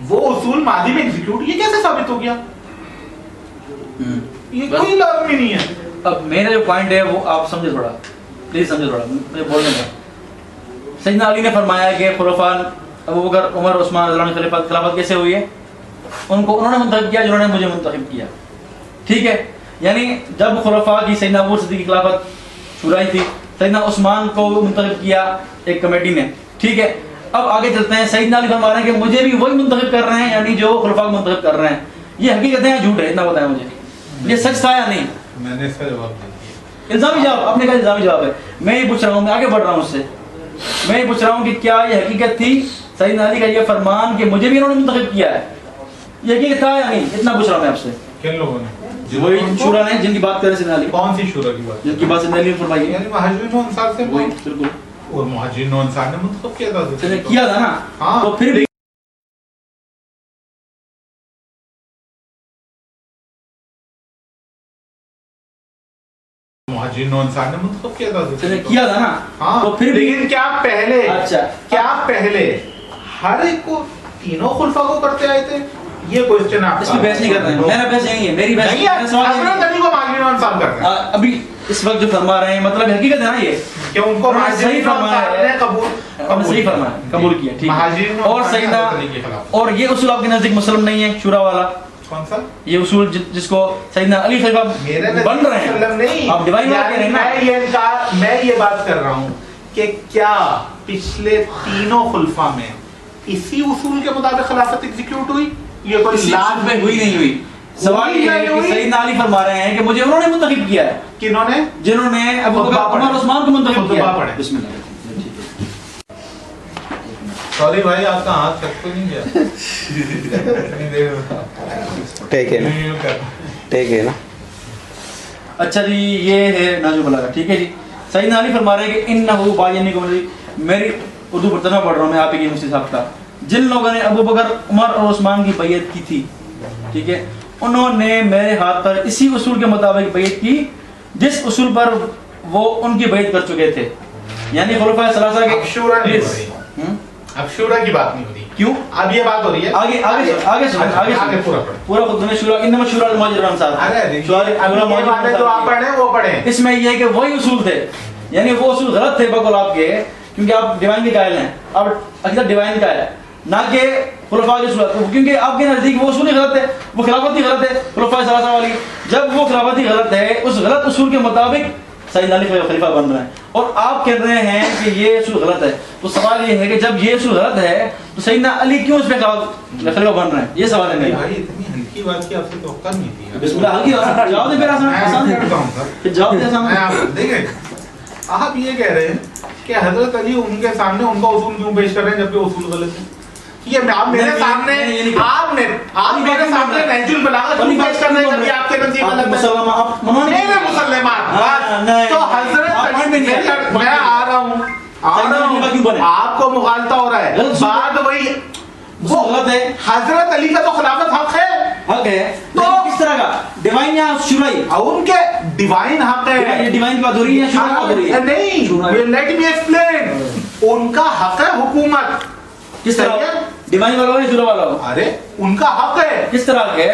वो उसूल माजी में एग्जीक्यूट, ये कैसे साबित हो गया? ये कोई लाजमी नहीं है। अब मेरा जो पॉइंट है वो आप समझे थोड़ा, प्लीज समझे थोड़ा, मुझे बोलने का। सैयदना अली ने फरमाया कि खुलफान अबू बकर, उमर, उस्मान रज़ियल्लाहु अन्हुम की खिलाफत कैसे हुई है? उन्होंने मुंतखब किया जिन्होंने मुझे मुंतखब किया, ठीक है। यानी जब खुलफा की सैयदना अबू सिद्दीक़ की खिलाफत शुराई थी, सैयदना उस्मान को मुंतखब किया एक कमेटी ने, ठीक है। अब आगे चलते हैं, सैयदना अली फरमा रहे हैं कि मुझे भी वही मुंतखब कर रहे हैं, यानी जो खुलफा को मुंतखब कर रहे हैं। ये हकीकत है या झूठ है? इतना बताएं मुझे, ये सच था या नहीं? मैंने इसका जवाब दे दिया। इल्जामी जवाब, आपने कहा इल्जामी जवाब है। मैं ये पूछ रहा हूँ, मैं आगे बढ़ रहा हूँ उससे, मैं ये पूछ रहा हूँ कि क्या ये हकीकत थी सैयदना अली का ये फरमान कि मुझे भी इन्होंने मुंतखब किया है, ये हकीकत था या नहीं? इतना पूछ रहा हूँ मैं आपसे। किन लोगों ने? वही शूरा ने जिनकी बात कर रहे सैयदना अली। कौन सी शूरा की बात? जिनकी बात सैयदना अली ने फरमाई है, यानी मुहाजिरीन और अंसार से वही बिल्कुल और मुहाजिरीन और अंसार ने मुंतखब किया था, सैयदना किया था ना। हाँ। तो फिर भी मुहाजिरीन और अंसार ने मुंतखब किया था, सैयदना किया था ना। हाँ। तो फिर भी लेकिन क्या पहले, अच्छा, क्या पहले हर एक को तीनों खुलफा को करते आए थे? ये क्वेश्चन आपका। इसमें बहस नहीं कर रहे हैं, मेरा बहस यही है, मेरी बहस नहीं है, मेरा सवाल यही हजरत है। अली को मुहाजिरीन और अंसार करते हैं अभी इस वक्त जो फरमा रहे हैं, मतलब हकीकत है ना ये, कि उनको उन्होंने सही मुहाजिरीन और फरमाया अंसार ने है, कबूल उन्होंने सही फरमाया, कबूल किया, ठीक मुहाजिरीन है। और अंसार ने सैयदना, हजरत अली के खिलाफ। और ये उसूल आपके नजदीक मुसलम नहीं है शूरा वाला? कौन सा? ये उसूल जिसको सैयदना अली खलीफा मेरे बन रहे हैं, नहीं, आप डिवाइन लॉ कह रहे हैं ना। मैं ये बात कर रहा हूँ कि क्या पिछले तीनों खुलफा में इसी उसूल के मुताबिक खिलाफत एग्जीक्यूट हुई? ये कोई लाज में हुई नहीं हुई। सवाल ये है कि सैयदना अली फरमा रहे हैं कि मुझे उन्होंने मुंतखब किया है। किन्होंने? जिन्होंने अबू बकर, उमर, उस्मान को मुंतखब किया। पढ़े। बिस्मिल्लाह। सॉरी भाई आपका हाथ तक तो नहीं गया इतनी देर में टेक है ना, यूं कर टेक है ना। अच्छा जी, ये है नाजू बलागा, ठीक है जी। सईदना अली फरमा रहे हैं कि इन्नहु बायनी को मेरी उर्दू तर्जुमा पढ़ रहा हूँ मैं आप ही मुफ्ती साहब का। जिन लोगों ने अबू बकर, उमर और उस्मान की बैयत की थी, ठीक है, उन्होंने मेरे हाथ पर इसी उसूल के मुताबिक बैयत की जिस उसूल पर वो उनकी बैयत कर चुके थे, यानी खुलफाए सलासा के। अब शूरा नहीं हो रही, अब शूरा की बात नहीं हो रही। क्यों? अब ये बात हो रही है आगे आगे आगे सुनो, आगे आगे पूरा पढ़ो। पूरा खुद में शुरा इन्नमा शुरा अल मुहाजिरीन साहब। अरे शुरा अब ये मुहाजिरीन वाले जो आप पढ़े वो पढ़े। इसमें ये है कि वही उसूल थे, यानी वो उसूल गलत थे बकौल आपके, क्योंकि आप डिवाइन के कायल हैं, अब अकीदत डिवाइन का है ना कि खुलफा की सूरत, क्योंकि आपके नजदीक वो उसूल ही गलत है, वो खिलाफत ही गलत है खुलफा सलासा वाली। जब वो खिलाफत ही गलत है, उस गलत उसूल के मुताबिक सईदना अली खलीफा बन रहे हैं और आप कह रहे हैं कि ये उसूल गलत है। तो सवाल ये है कि जब ये उसूल गलत है तो सईदना अली क्यों उस पे खलीफा बन रहे हैं? ये सवाल है मेरा। भाई इतनी हल्की बात की आपसे तवक्का नहीं थी यार। बिस्मिल्लाह, हल्की बात, जवाब दे मेरा आसान मैं आसान करता हूं सर। फिर जवाब दे आसान। मैं आप देखें, आप ये कह रहे हैं कि हजरत अली उनके सामने उनका उसूल क्यों पेश कर रहे हैं जबकि उसूल गलत है? ये आप मेरे सामने आप मेरे सामने नहजुल बलागा क्यों पेश कर रहे हैं जबकि आपके नजदीक गलत है? मेरे मुसलमान तो हजरत मैं आ रहा हूँ आपको मुगालता हो रहा है, बात वही वो गलत है। हजरत अली का तो खिलाफत हक है तो किस तरह का डिवाइन या शुराई? उनके डिवाइन हक है। ये डिवाइन की बात हो रही है, शुरा की बात हो रही है? नहीं, लेट मी एक्सप्लेन। उनका हक है हुकूमत। किस तरह? डिवाइन वाला हो या शुरा वाला हो? अरे उनका हक है। किस तरह के?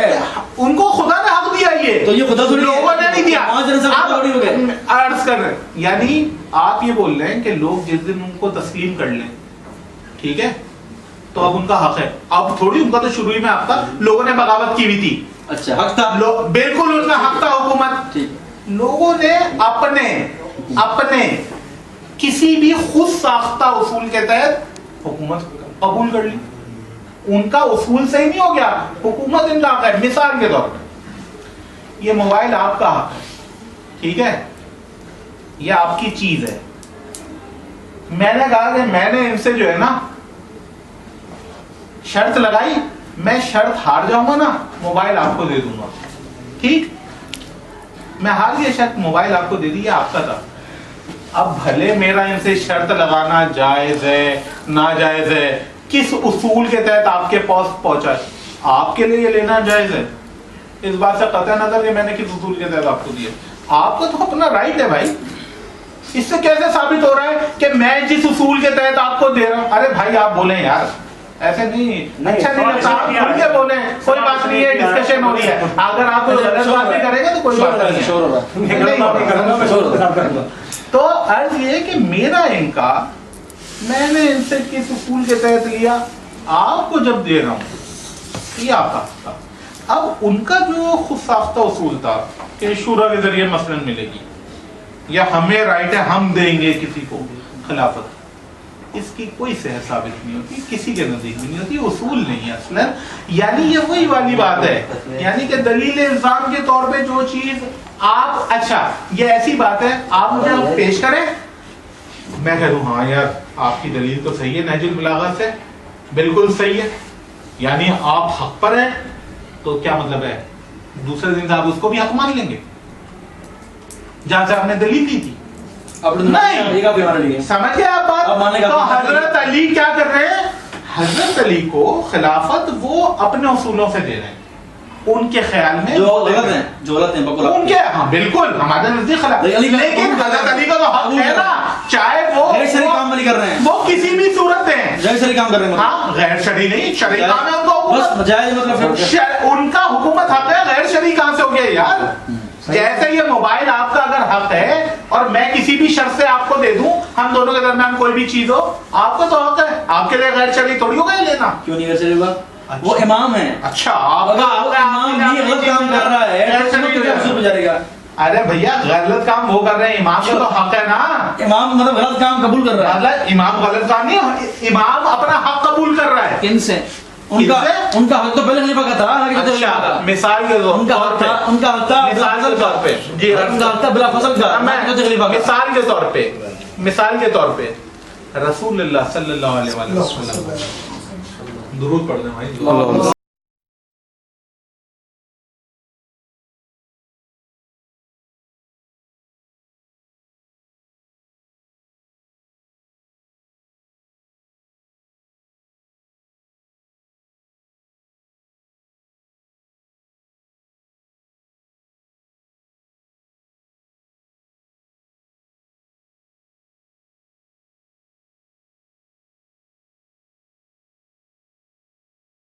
उनको खुदा ने हक दिया, ये तो ये खुदा थोड़ी है। लोगों ने नहीं दिया। आप थोड़ी हो गए। अर्ज कर रहे हैं, यानी आप ये बोल रहे हैं कि लोग जिस दिन उनको तस्लीम कर लें, ठीक है, तो अब उनका हक है। अब थोड़ी, उनका तो शुरू ही में आपका लोगों ने बगावत की हुई थी। अच्छा, हक था। बिल्कुल उनका हक था हुकूमत। ठीक। लोगों ने अपने किसी भी खुद साख्ता उसूल के तहत हुकूमत कबूल कर ली। उनका उसूल से ही नहीं हो गया, हुकूमत इनका हक है। मिसाल के तौर पर ये मोबाइल आपका हक है, ठीक है, ये आपकी चीज है। मैंने कहा कि मैंने इनसे जो है ना शर्त लगाई, मैं शर्त हार जाऊंगा ना, मोबाइल आपको दे दूंगा। ठीक, मैं हार गया, शर्त मोबाइल आपको दे दी, आपका था। अब भले मेरा इनसे शर्त लगाना जायज है नाजायज है, किस उसूल के तहत आपके पास पहुंचा है, आपके लिए ये लेना जायज है। इस बात से कतई नजर कि मैंने किस उसूल के तहत आपको दिया, आपका तो अपना राइट है भाई। इससे कैसे साबित हो रहा है कि मैं जिस उसूल के तहत आपको दे रहा हूं? अरे भाई आप बोले यार, ऐसे नहीं, अच्छा नहीं लगता, आप खुल के बोले, कोई बात नहीं है, डिस्कशन हो रही है। अगर आप कोई गलत बात भी करेंगे तो कोई बात नहीं है। तो अर्ज ये कि मेरा इनका, मैंने इनसे किस उसूल के तहत लिया, आपको जब दे रहा हूं ये आपका था। अब उनका जो खुद साख्ता उसूल था कि शूरा के जरिए मसलन मिलेगी या हमें राइट है हम देंगे किसी को खिलाफत, इसकी कोई सेहत साबित नहीं होती, किसी के नजदीक भी नहीं होती, उसूल नहीं है असलन। यानी ये वही वाली बात है, यानी कि दलील इल्जाम के तौर पे जो चीज आप, अच्छा ये ऐसी बात है, आप मुझे पेश करें, मैं कह दूं हाँ यार आपकी दलील तो सही है, नहजुल बलागा से बिल्कुल सही है, यानी आप हक पर हैं, तो क्या मतलब है दूसरे दिन आप उसको भी हक मान लेंगे जहां से आपने दलील दी थी? नहीं, समझ गए आप बात? तो हजरत अली क्या कर रहे हैं? हजरत अली को खिलाफत वो अपने उसूलों से दे रहे हैं, उनके ख्याल में जो गलत हैं उनके, हाँ बिल्कुल हमारे नजदीक खिलाफ, लेकिन हजरत अली का तो हक है ना, चाहे वो गैर शरई काम नहीं कर रहे हैं, वो किसी भी सूरत में गैर शरई काम कर रहे हैं। हाँ, गैर शरई नहीं, शरई काम है उनको, बस जायज मतलब उनका हुकूमत हक है, गैर शरई कहां से हो गया यार? जैसे ये मोबाइल आपका अगर हक है और मैं किसी भी शर्त से आपको दे दूं, हम दोनों के दरमियान कोई भी चीज हो, आपको तो हक है, आपके लिए गैर शरई थोड़ी हो गया लेना। क्यों नहीं गैर शरई होगा? वो इमाम है। अच्छा, अगर वो इमाम ये गलत काम कर रहा है तो उसमें क्या कसूर गुजारेगा? अरे भैया गलत काम वो कर रहे हैं, इमाम का तो हक है ना। इमाम मतलब गलत काम कबूल कर रहा है, मतलब इमाम गलत काम नहीं, इमाम अपना हक कबूल कर रहा है। किनसे? उनका हक तो पहले खलीफा का था। अच्छा, मिसाल के तौर उनका हक था मिसाल के तौर पे जी, उनका हक था बिला फसल का। मिसाल के तौर पे रसूल अल्लाह सल्लल्लाहु अलैहि वसल्लम। दुरूद पढ़ दें भाई।